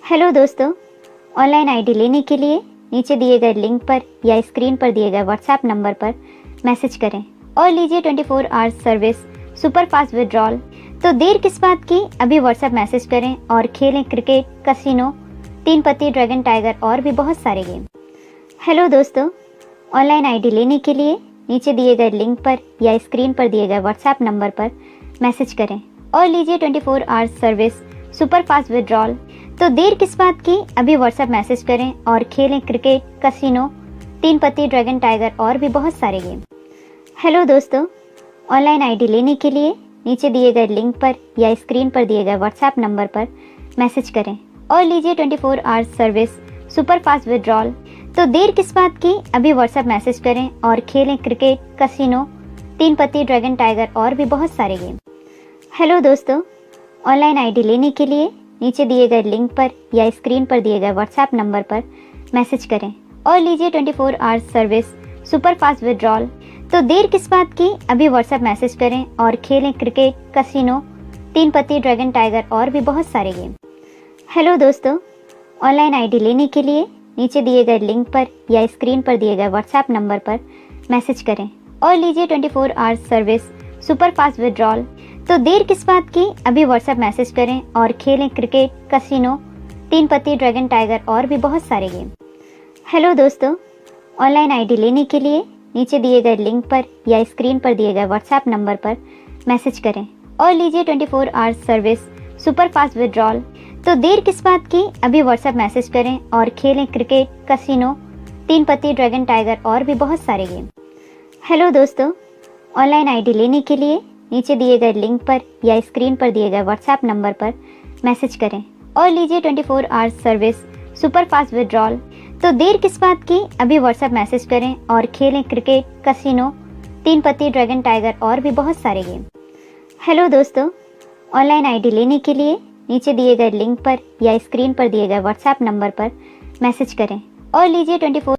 हेलो दोस्तों, ऑनलाइन आईडी लेने के लिए नीचे दिए गए लिंक पर या स्क्रीन पर दिए गए व्हाट्सएप नंबर पर मैसेज करें और लीजिए 24 hours service super fast withdrawal. तो देर किस बात की, अभी व्हाट्सएप मैसेज करें और खेलें क्रिकेट, कसिनो, तीन पत्ती, ड्रैगन टाइगर और भी बहुत सारे गेम। हेलो दोस्तों, ऑनलाइन आईडी लेने के लिए नीचे दिए गए लिंक पर या स्क्रीन पर दिए गए व्हाट्सएप नंबर पर मैसेज करें और लीजिए 24 hours service super fast withdrawal. तो देर किस बात की, अभी व्हाट्सएप मैसेज करें और खेलें क्रिकेट, कसिनो, तीन पत्ती, ड्रैगन टाइगर और भी बहुत सारे गेम। हेलो दोस्तों, ऑनलाइन आईडी लेने के लिए नीचे दिए गए लिंक पर या स्क्रीन पर दिए गए व्हाट्सएप नंबर पर मैसेज करें और लीजिए 24 hours service super fast withdrawal. तो देर किस बात की, अभी व्हाट्सएप मैसेज करें और खेलें क्रिकेट, कसिनो, तीन पत्ती, ड्रैगन टाइगर और भी बहुत सारे गेम। हेलो दोस्तों, ऑनलाइन आईडी लेने के लिए नीचे दिए गए लिंक पर या स्क्रीन पर दिए गए व्हाट्सएप नंबर पर मैसेज करें और लीजिए 24 hours service super fast withdrawal. तो देर किस बात की, अभी व्हाट्सएप मैसेज करें और खेलें क्रिकेट, कसिनो, तीन पत्ती, ड्रैगन टाइगर और भी बहुत सारे गेम। हेलो दोस्तों, ऑनलाइन आईडी लेने के लिए नीचे दिए गए लिंक पर या स्क्रीन पर दिए गए व्हाट्सएप नंबर पर मैसेज करें और लीजिए 24 hours service super fast withdrawal. तो देर किस बात की, अभी व्हाट्सएप मैसेज करें और खेलें क्रिकेट, कसिनो, तीन पत्ती, ड्रैगन टाइगर और भी बहुत सारे गेम। हेलो दोस्तों, ऑनलाइन आईडी लेने के लिए नीचे दिए गए लिंक पर या स्क्रीन पर दिए गए व्हाट्सएप नंबर पर मैसेज करें और लीजिए 24 hours service super fast withdrawal. तो देर किस बात की, अभी व्हाट्सएप मैसेज करें और खेलें क्रिकेट, कसिनो, तीन पत्ती, ड्रैगन टाइगर और भी बहुत सारे गेम। हेलो दोस्तों, ऑनलाइन आईडी लेने के लिए नीचे दिए गए लिंक पर या स्क्रीन पर दिए गए व्हाट्सएप नंबर पर मैसेज करें और लीजिए 24 hours service super fast withdrawal. तो देर किस बात की, अभी व्हाट्सएप मैसेज करें और खेलें क्रिकेट, कसिनो, तीन पत्ती, ड्रैगन टाइगर और भी बहुत सारे गेम। हेलो दोस्तों, ऑनलाइन आईडी लेने के लिए नीचे दिए गए लिंक पर या स्क्रीन पर दिए गए व्हाट्सएप नंबर पर मैसेज करें और लीजिए 24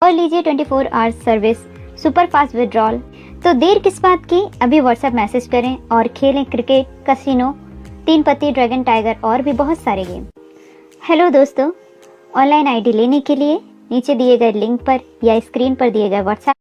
और लीजिए 24 hours service, super fast withdrawal. तो देर किस बात की, अभी व्हाट्सएप मैसेज करें और खेलें क्रिकेट, कैसीनो, 3 पत्ती, ड्रैगन टाइगर और भी बहुत सारे गेम। हेलो दोस्तों, ऑनलाइन आईडी लेने के लिए नीचे दिए गए लिंक पर या स्क्रीन पर दिए गए WhatsApp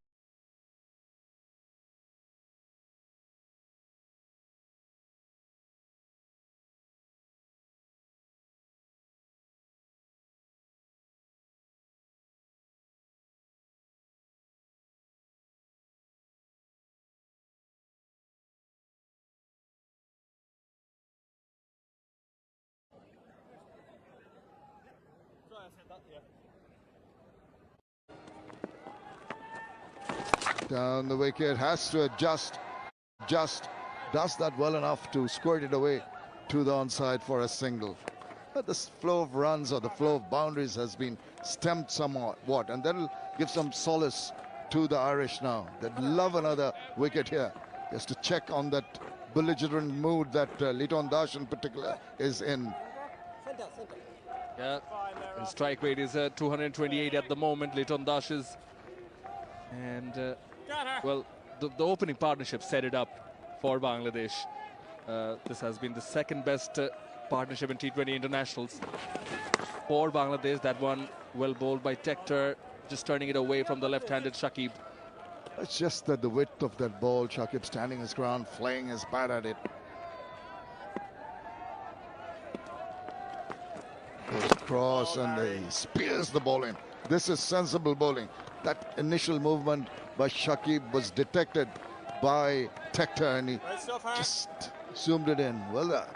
Down the wicket, has to adjust, does that well enough to squirt it away to the onside for a single. But the flow of runs or the flow of boundaries has been stemmed somewhat, and that'll give some solace to the Irish now. They'd love another wicket here, just to check on that belligerent mood that Leighton Dash in particular is in.
Yeah, his strike rate is 228 at the moment, Leighton Dash's. And, well, the opening partnership set it up for Bangladesh. This has been the second best partnership in T20 internationals for Bangladesh. That one well bowled by Tector, just turning it away from the left-handed Shakib.
It's just that the width of that ball, Shakib standing his ground, flaying his bat at it. Goes across and he spears the ball in. This is sensible bowling. That initial movement by Shakib was detected by Tector and he just zoomed it in. Well, the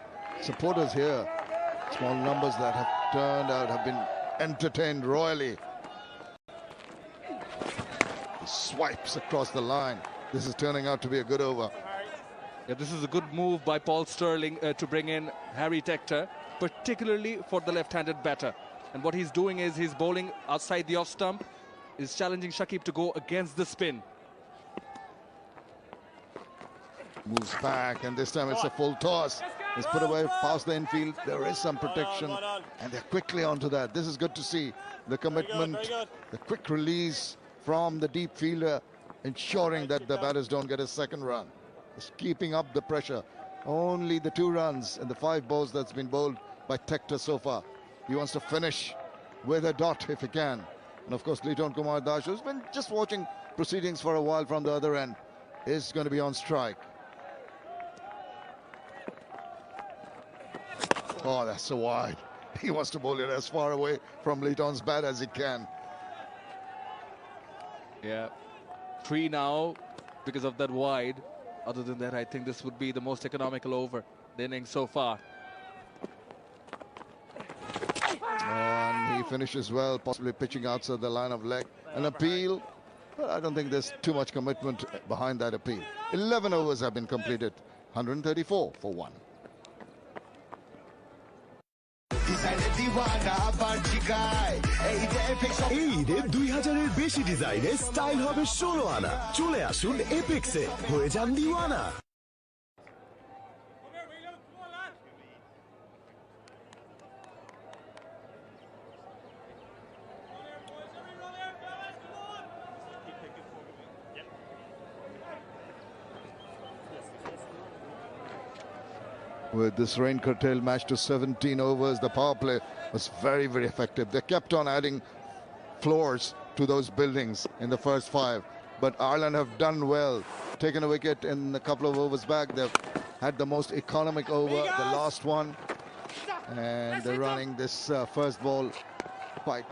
supporters here, small numbers that have turned out, have been entertained royally. He swipes across the line. This is turning out to be a good over.
Yeah, this is a good move by Paul Stirling to bring in Harry Tector, particularly for the left-handed batter. And what he's doing is he's bowling outside the off stump, is challenging Shakib to go against the spin.
Moves back, and this time it's a full toss. It's put away past the infield. There is some protection, and they're quickly onto that. This is good to see. The commitment, the quick release from the deep fielder, ensuring that the batters don't get a second run. Just keeping up the pressure. Only the 2 runs and the 5 balls that's been bowled by Tector so far. He wants to finish with a dot if he can. And of course, Leighton Kumar Dash, who's been just watching proceedings for a while from the other end, is going to be on strike. Oh, that's so wide. He wants to bowl it as far away from Leighton's bat as he can.
Yeah, 3 now because of that wide. Other than that, I think this would be the most economical over the innings so far.
And he finishes well, possibly pitching outside the line of leg. An appeal, but I don't think there's too much commitment behind that appeal. 11 overs have been completed, 134 for 1.
এই ঈদে 2000-এর বেশি ডিজাইনে style হবে 16 আনা। চলে আসুন এপেক্সে, হয়ে যান দিওয়ানা।
With this rain curtailed match to 17 overs, the power play was very, very effective. They kept on adding floors to those buildings in the first 5. But Ireland have done well. Taken a wicket in a couple of overs back. They've had the most economic over, the last one. And they're running this first ball quite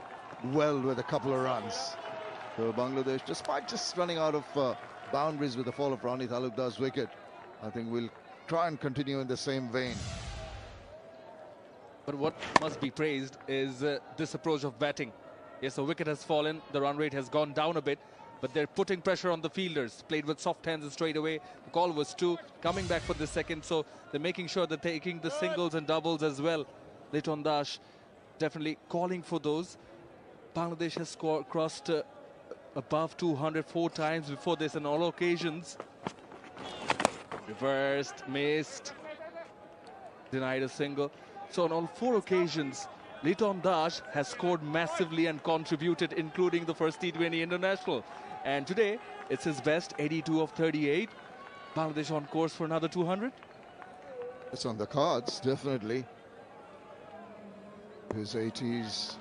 well with a couple of runs. So Bangladesh, despite just running out of boundaries with the fall of Rani Talukdar's wicket, I think we'll try and continue in the same vein.
But what must be praised is this approach of batting. Yes, the wicket has fallen, the run rate has gone down a bit, but they're putting pressure on the fielders. Played with soft hands and straight away. The call was 2, coming back for the second, so they're making sure they're taking the singles and doubles as well. Leighton Dash definitely calling for those. Bangladesh has crossed above 204 times before this on all occasions. Reversed, missed, denied a single. So on all 4 occasions, Liton Dash has scored massively and contributed, including the first T20 international. And today, it's his best, 82 of 38. Bangladesh on course for another 200.
It's on the cards, definitely. His 80s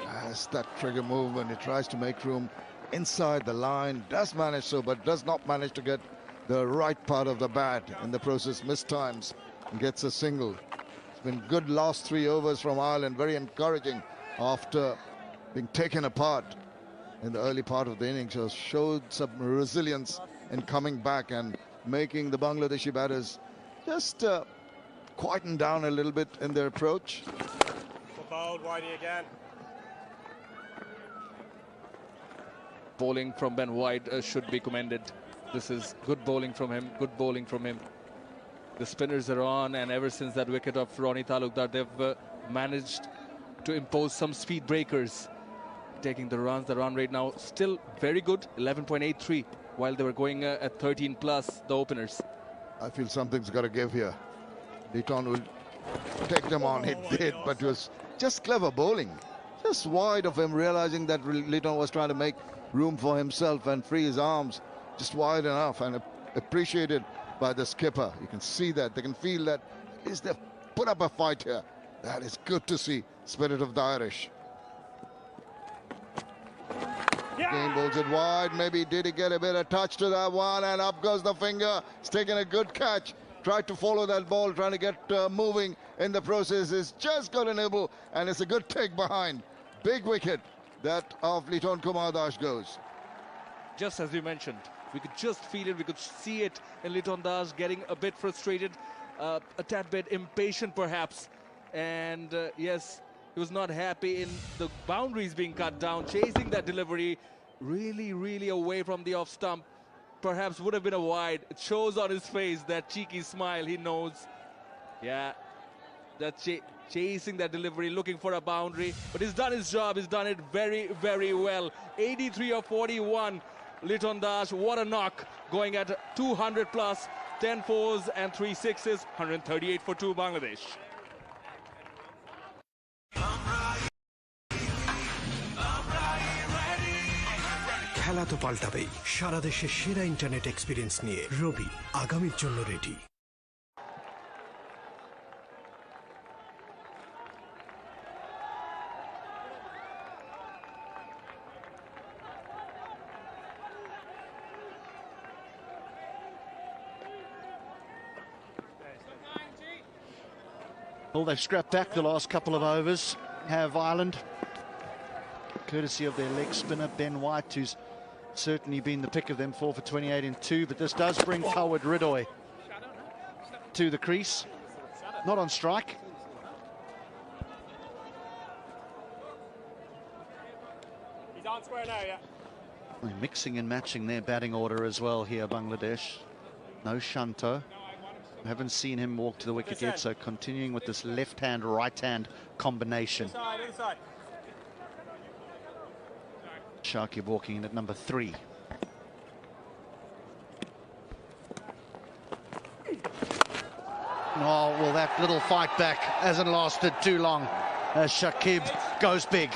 has that trigger movement. He tries to make room inside the line, does manage so, but does not manage to get the right part of the bat. In the process, missed times and gets a single. It's been good last 3 overs from Ireland, very encouraging after being taken apart in the early part of the innings. Has showed some resilience in coming back and making the Bangladeshi batters just quieten down a little bit in their approach.
Fouled, Whitey again.
Bowling from Ben White should be commended. This is good bowling from him, good bowling from him. The spinners are on, and ever since that wicket of Ronnie Talukdar, they've managed to impose some speed breakers. Taking the runs, the run rate now still very good, 11.83, while they were going at 13 plus, the openers.
I feel something's got to give here. Liton will take them on. He did, but it was just clever bowling. Just wide of him, realizing that Liton was trying to make room for himself and free his arms. Just wide enough, and appreciated by the skipper. You can see that. They can feel that. Is they put up a fight here. That is good to see. Spirit of the Irish. Game bowls it wide. Maybe did he get a bit of touch to that one, and up goes the finger. It's taken a good catch. Tried to follow that ball, trying to get moving in the process. It's just got a nibble, and it's a good take behind. Big wicket that of Liton Kumar Das goes.
Just as we mentioned, we could just feel it, we could see it in Liton Das getting a bit frustrated, a tad bit impatient perhaps. And yes, he was not happy in the boundaries being cut down, chasing that delivery really away from the off stump. Perhaps would have been a wide. It shows on his face that cheeky smile. He knows, yeah, that chasing that delivery, looking for a boundary. But he's done his job. He's done it very well. 83 of 41. Liton Das, what a knock, going at 200 plus, 10 fours and 3 sixes, 138 for 2 Bangladesh.
খেলা তো পাল্টাবেই সারা দেশে সেরা internet experience নিয়ে রবি আগামীর জন্য ready.
Well, they've scrapped back the last couple of overs, have Ireland, courtesy of their leg spinner, Ben White, who's certainly been the pick of them, 4 for 28 in 2, but this does bring Howard Ridoy to the crease, not on strike.
He's on square now, yeah.
They're mixing and matching their batting order as well here, Bangladesh. No Shanto. Haven't seen him walk to the wicket yet, so continuing with this left-hand, right-hand combination.
Inside.
Shakib walking in at number 3. Oh, well, that little fight back hasn't lasted too long as Shakib goes big.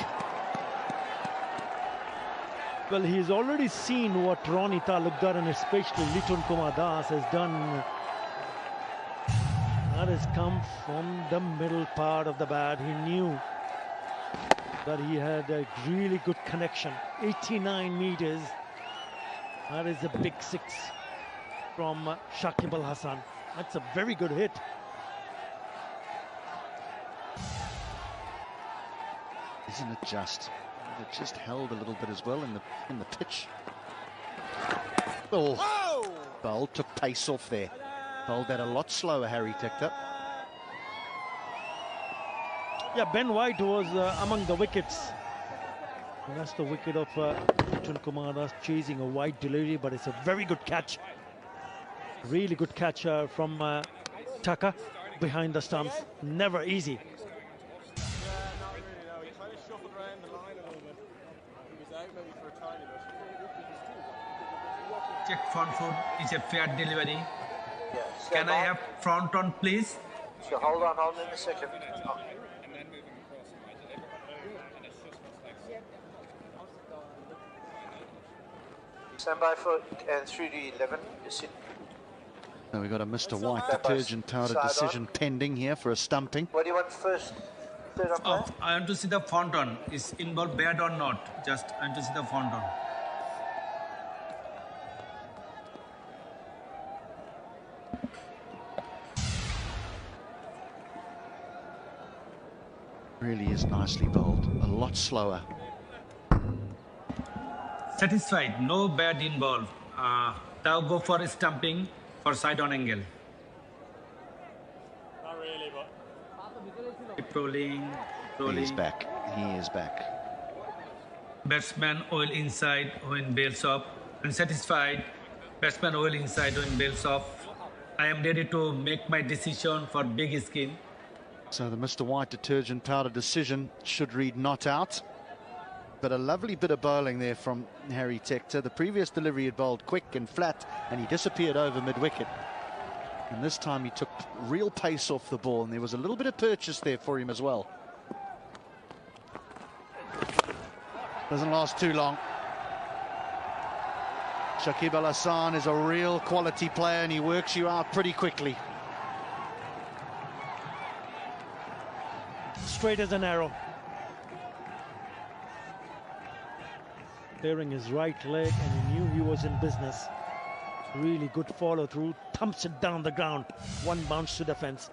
Well, he's already seen what Ronnie Talukdar and especially Liton Kumar Das has done. That has come from the middle part of the bat. He knew that he had a really good connection. 89 meters. That is a big 6 from Shakib Al Hasan. That's a very good hit.
Isn't it just? It just held a little bit as well in the pitch. Oh, Bowl took pace off there. Bowled that a lot slower, Harry ticked up.
Yeah, Ben White was among the wickets. And that's the wicket of Liton Kumar Das, chasing a wide delivery, but it's a very good catch. Really good catch from Tucker behind the stumps. Never easy.
Check front foot is a fair delivery. Can I have front on, please?
So hold on a second.
Stand by for and 3 to 11. You sit.
So we've got a Mr. White detergent powder decision pending here for a stumping.
What do you want first? Third umpire?
I want to see the front on. Is involved bad or not? Just I want to see the front on.
Really is nicely bowled. A lot slower.
Satisfied. No bad involved. Now go for stumping for side on angle.
Not really, but.
Keep rolling.
He is back. He is back.
Batsman oil inside when bails off. Unsatisfied. Batsman oil inside when bails off. I am ready to make my decision for big skin.
So the Mr. White detergent powder decision should read not out. But a lovely bit of bowling there from Harry Tector. The previous delivery had bowled quick and flat, and he disappeared over mid-wicket. And this time he took real pace off the ball, and there was a little bit of purchase there for him as well. Doesn't last too long. Shakib Al Hassan is a real quality player, and he works you out pretty quickly.
Straight as an arrow. Clearing his right leg, and he knew he was in business. Really good follow through, thumps it down the ground. One bounce to the fence.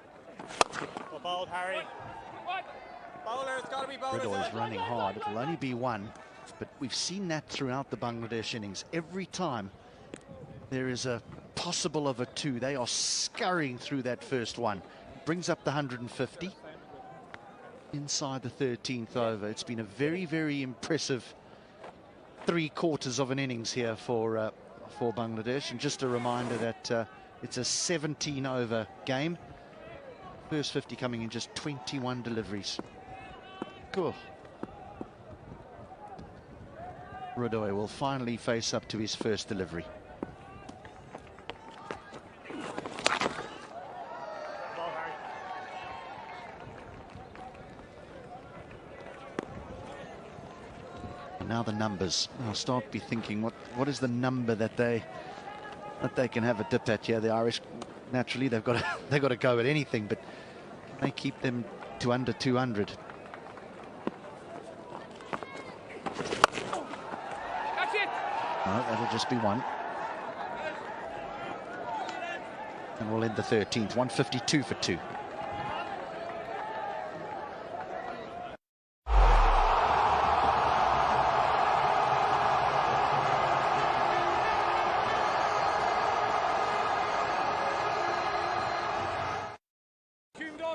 Well bowled, Harry. Bowler, it's got to be bowlers.
Riddle is running hard. It'll only be one, but we've seen that throughout the Bangladesh innings. Every time there is a possible of a two, they are scurrying through that first one. Brings up the 150 inside the 13th over. It's been a very, very impressive 3/4 of an innings here for Bangladesh. And just a reminder that it's a 17-over game. First 50 coming in just 21 deliveries. Cool. Rodoy will finally face up to his first delivery. And now the numbers. I'll start be thinking, what is the number that they can have a dip at here? The Irish, naturally, they've got to go at anything, but can they keep them to under 200? No, that'll just be one. And we'll end the 13th. 152 for 2.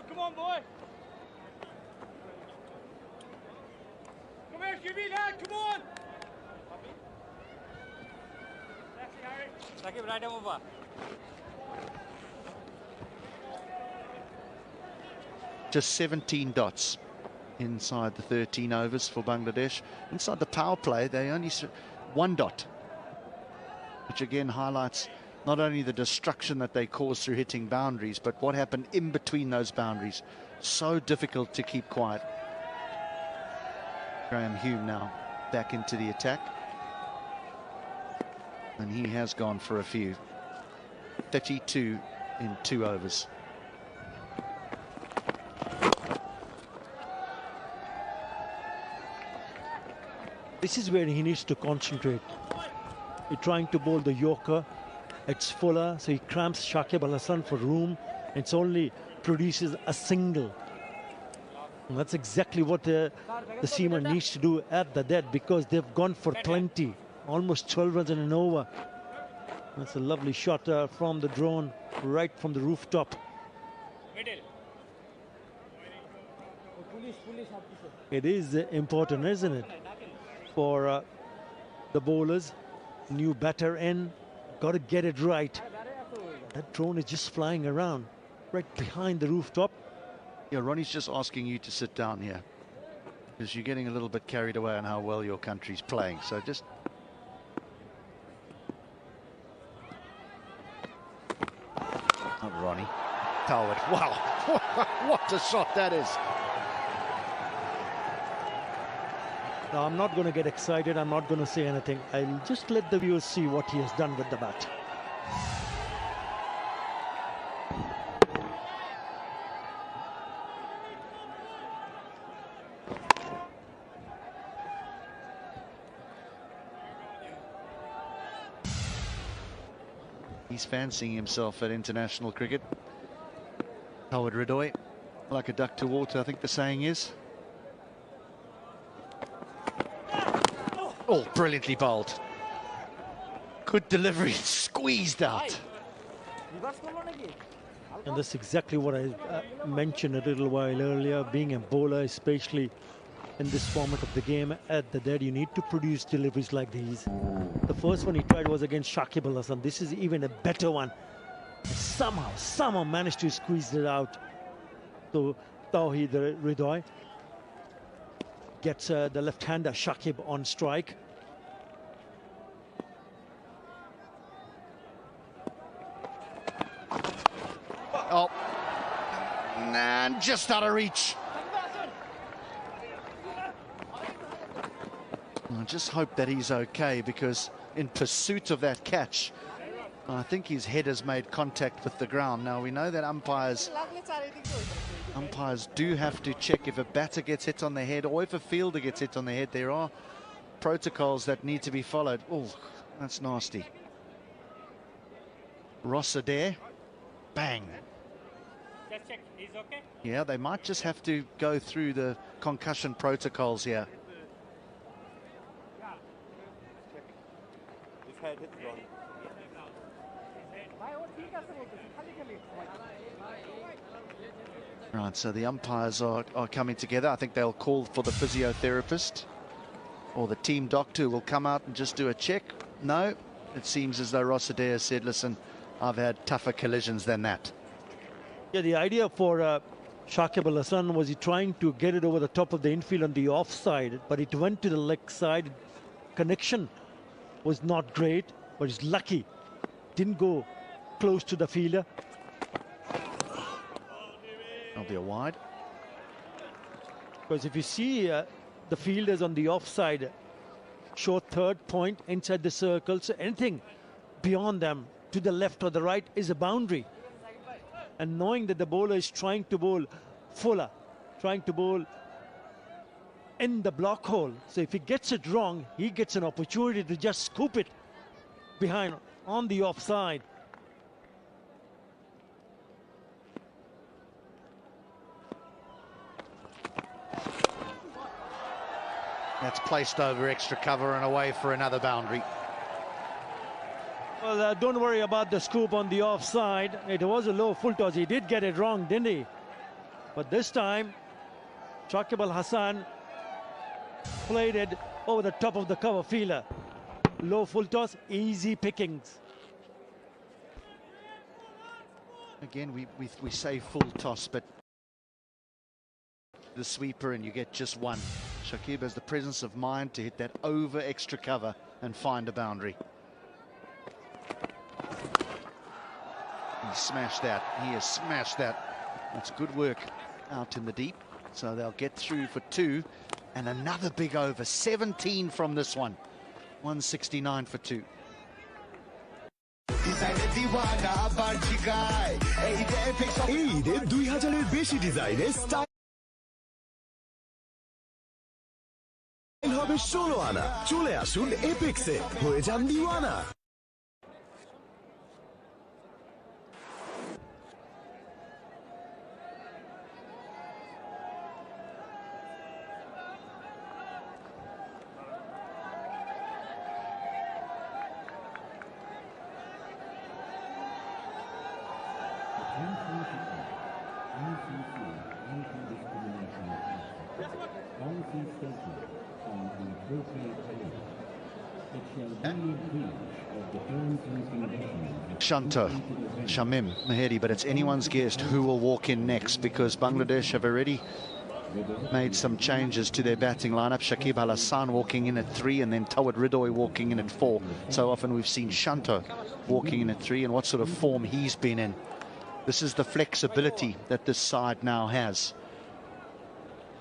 Come on, boy. Come here, QB lad, come on. Sakib, right over.
Just 17 dots inside the 13 overs for Bangladesh. Inside the power play, they only 1 dot, which again highlights not only the destruction that they caused through hitting boundaries, but what happened in between those boundaries. So difficult to keep quiet. Graham Hume now back into the attack. And he has gone for a few. 32 in 2 overs.
This is where he needs to concentrate. He's trying to bowl the Yorker. It's fuller, so he cramps Shakib Al Hassan for room. It's only produces a single. And that's exactly what the seamer needs to do at the dead, because they've gone for plenty. Almost 12 runs in an over. That's a lovely shot from the drone, right from the rooftop. It is important, isn't it? For the bowlers, new batter in, got to get it right. That drone is just flying around right behind the rooftop.
Yeah, Ronnie's just asking you to sit down here because you're getting a little bit carried away on how well your country's playing. So just... Oh, Ronnie. Toward. Wow. What a shot that is.
Now, I'm not going to get excited. I'm not going to say anything. I'll just let the viewers see what he has done with the bat.
He's fancying himself at international cricket. Howard Ridoy, like a duck to water, I think the saying is. Oh, brilliantly bowled. Good delivery, squeezed out.
And that's exactly what I mentioned a little while earlier. Being a bowler, especially in this format of the game, at the dead, you need to produce deliveries like these. The first one he tried was against Shakib Al Hasan. This is even a better one. And somehow managed to squeeze it out. So Tawheed Ridoy gets the left-hander Shakib on strike.
Oh, and just out of reach. I just hope that he's okay, because in pursuit of that catch, I think his head has made contact with the ground. Now, we know that umpires do have to check if a batter gets hit on the head or if a fielder gets hit on the head. There are protocols that need to be followed. Oh, that's nasty. Ross Adair, bang.
Just check, he's okay?
Yeah, they might just have to go through the concussion protocols here.
His head hit the ground.
Right, so the umpires are coming together. I think they'll call for the physiotherapist, or the team doctor will come out and just do a check. No, it seems as though Ross Adair said, listen, I've had tougher collisions than that.
Yeah, the idea for Shakib Al Hasan was he trying to get it over the top of the infield on the offside, but it went to the leg side. Connection was not great, but he's lucky. Didn't go close to the fielder.
That'll be a wide.
Because if you see the fielders on the offside, short third point inside the circle, so anything beyond them to the left or the right is a boundary. And knowing that the bowler is trying to bowl fuller, trying to bowl in the block hole, so if he gets it wrong, he gets an opportunity to just scoop it behind on the offside.
That's placed over extra cover and away for another boundary.
Well, don't worry about the scoop on the offside. It was a low full toss. He did get it wrong, didn't he? But this time, Shakib Al Hasan played it over the top of the cover fielder. Low full toss, easy pickings.
Again, we say full toss, but the sweeper and you get just one. Shakib has the presence of mind to hit that over extra cover and find a boundary. He smashed that. He has smashed that. That's good work out in the deep. So they'll get through for two. And another big over. 17 from this one. 169 for two.
এই ঈদে 2000-এর বেশি ডিজাইনের style হবে 16 আনা। চলে আসুন এপেক্সে, হয়ে যান দিওয়ানা।
Shanto, Shamim, Mahedi, but it's anyone's guess who will walk in next, because Bangladesh have already made some changes to their batting lineup. Shakib Al Hasan walking in at 3, and then Tawheed Ridoy walking in at 4. So often we've seen Shanto walking in at 3, and what sort of form he's been in. This is the flexibility that this side now has.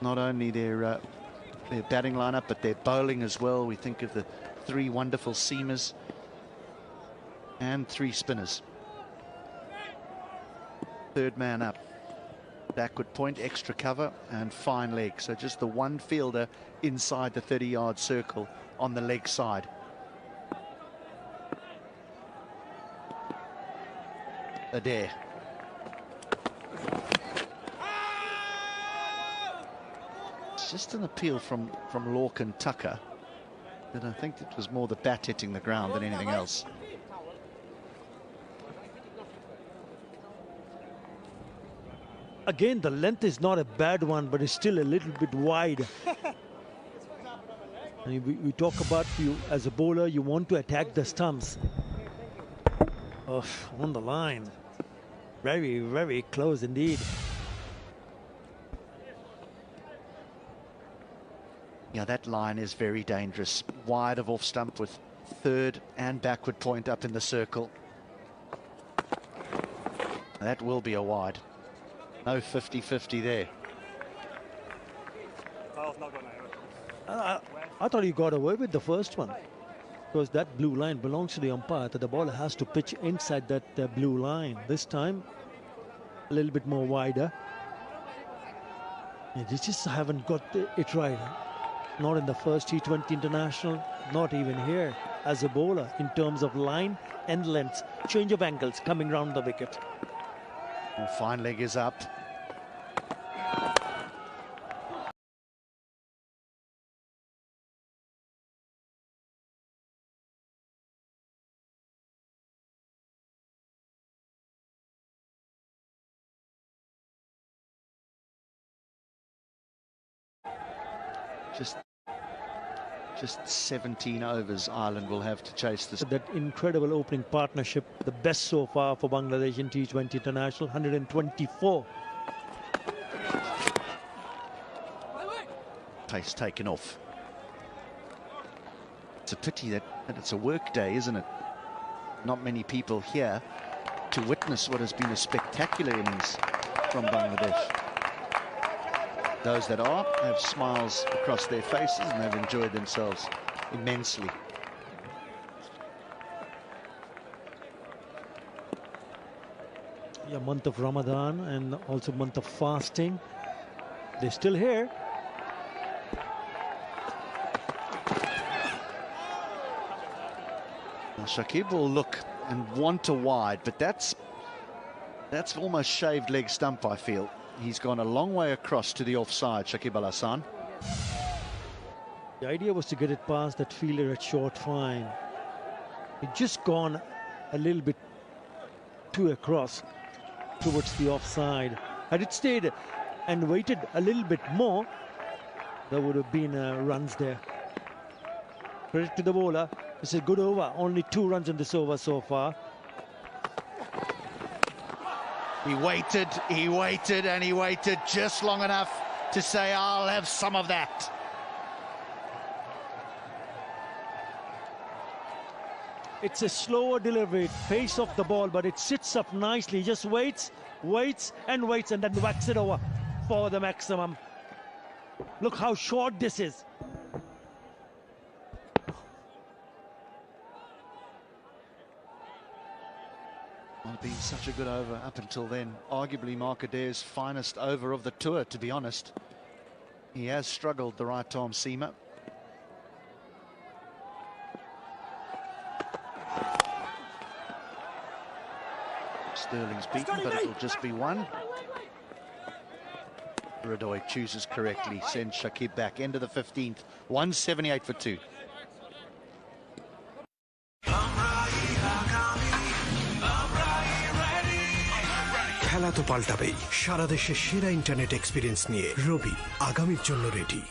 Not only their their batting lineup, but their bowling as well. We think of the 3 wonderful seamers and 3 spinners. Third man up, backward point, extra cover and fine leg. So just the one fielder inside the 30-yard circle on the leg side. Adair. It's just an appeal from Lorcan Tucker, but I think it was more the bat hitting the ground than anything else.
Again, the length is not a bad one, but it's still a little bit wide. And we talk about you as a bowler, you want to attack the stumps. Oh, on the line. Very, very close indeed.
Yeah, that line is very dangerous. Wide of off stump with third and backward point up in the circle. That will be a wide. No 50-50 there.
I thought you got away with the first one, because that blue line belongs to the umpire, that the ball has to pitch inside that blue line. This time, a little bit more wider. They just haven't got it right. Not in the first T20 international, not even here as a bowler in terms of line and length. Change of angles coming round the wicket.
Well, fine leg is up. Just 17 overs Ireland will have to chase this.
That incredible opening partnership, the best so far for Bangladesh in T20 International, 124.
Pace taken off. It's a pity that it's a work day, isn't it? Not many people here to witness what has been a spectacular innings from Bangladesh. Those that are have smiles across their faces and they've enjoyed themselves immensely.
Yeah, month of Ramadan and also month of fasting. They're still here.
Now Shakib will look and want a wide, but that's almost shaved leg stump, I feel. He's gone a long way across to the offside, Shakib Al Hassan.
The idea was to get it past that fielder at short fine. It just gone a little bit too across towards the offside. Had it stayed and waited a little bit more, there would have been runs there. Credit to the bowler. It's a good over. Only 2 runs in this over so far.
He waited, and he waited just long enough to say, I'll have some of that.
It's a slower delivery, pace of the ball, but it sits up nicely. He just waits, and then whacks it over for the maximum. Look how short this is.
Well, it's been such a good over up until then. Arguably Mark Adair's finest over of the tour, to be honest. He has struggled, the right-arm seamer. Sterling's beaten, but it'll just be 1. Radoy chooses correctly, sends Shakib back. End of the 15th, 178 for 2.
খেলা তো পাল্টাবেই সারা দেশে সেরা internet experience নিয়ে রবি আগামীর জন্য ready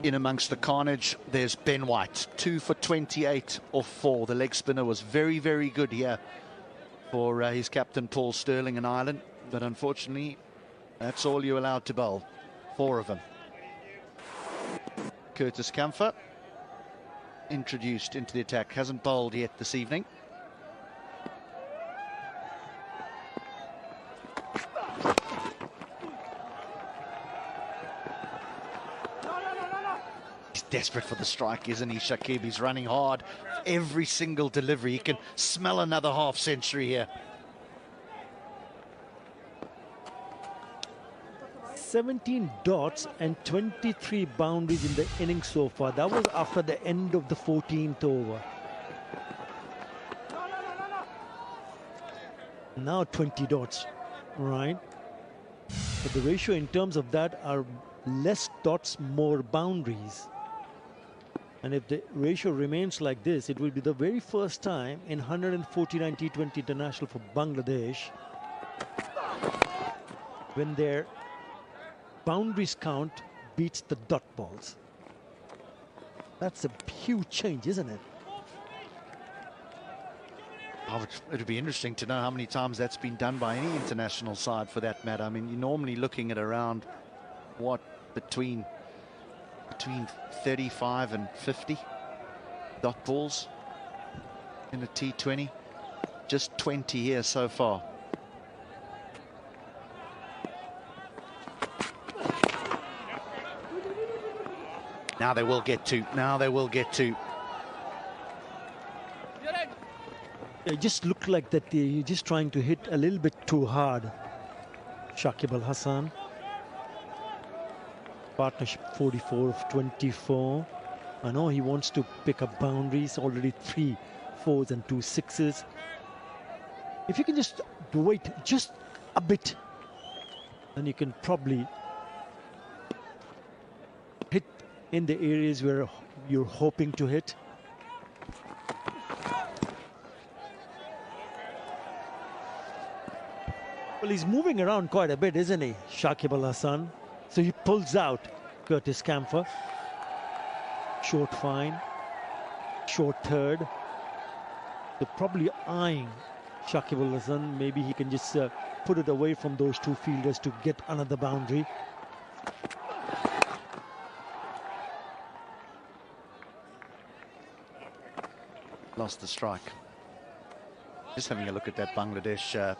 In amongst the carnage, there's Ben White, 2 for 28 off 4. The leg spinner was very, very good here for his captain Paul Sterling and Ireland, but unfortunately, that's all you're allowed to bowl. 4 of them. Curtis Camphor, introduced into the attack, hasn't bowled yet this evening. He's desperate for the strike, isn't he, Shakib? He's running hard. Every single delivery, he can smell another half century here.
17 dots and 23 boundaries in the innings so far. That was after the end of the 14th over. Now 20 dots, right? But the ratio in terms of that are less dots, more boundaries. And if the ratio remains like this, it will be the very first time in 149 T20 International for Bangladesh when their boundaries count beats the dot balls. That's a huge change, isn't it?
Oh, it'd be interesting to know how many times that's been done by any international side for that matter. I mean, you're normally looking at around, what, between 35 and 50 dot balls in a T20. Just 20 here so far. Now they will get to. Now they will get to.
It just looked like that you're just trying to hit a little bit too hard. Shakib Al Hasan. Partnership 44 of 24. I know he wants to pick up boundaries. Already 3 4s and 2 6s. If you can just wait just a bit, then you can probably hit in the areas where you're hoping to hit. Well, he's moving around quite a bit, isn't he, Shakib Al Hasan? So he pulls out Curtis Camphor. Short fine, short third. They're probably eyeing Shakib Al Hasan. Maybe he can just put it away from those 2 fielders to get another boundary.
Lost the strike. Just having a look at that Bangladesh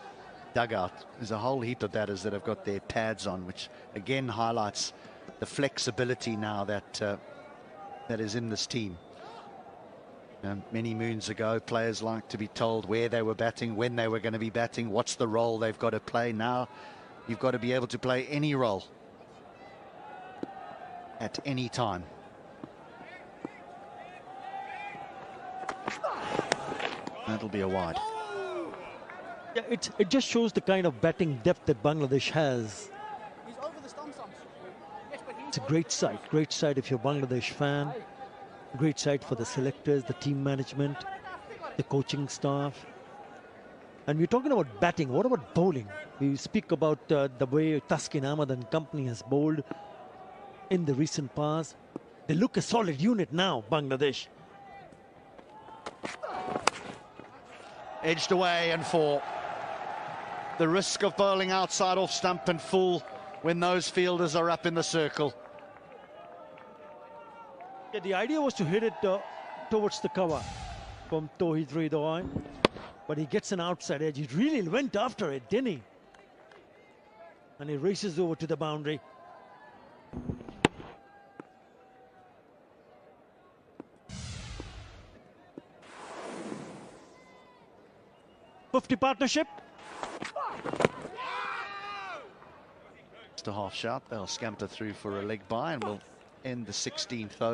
dugout. There's a whole heap of batters that have got their pads on, which again highlights the flexibility now that that is in this team. Many moons ago, players liked to be told where they were batting, when they were going to be batting, what's the role they've got to play. Now you've got to be able to play any role at any time. That'll be a wide.
Yeah, it just shows the kind of batting depth that Bangladesh has. It's a great sight if you're a Bangladesh fan. Great sight for the selectors, the team management, the coaching staff. And we're talking about batting. What about bowling? We speak about the way Taskin Ahmad and company has bowled in the recent past. They look a solid unit now, Bangladesh.
Edged away and 4. The risk of bowling outside off stump and full when those fielders are up in the circle.
Yeah, the idea was to hit it towards the cover from Tawhid Ridwan, but he gets an outside edge. He really went after it, didn't he? And he races over to the boundary. .50 partnership.
Just a half shot. They'll scamper through for a leg by and we'll end the 16th over.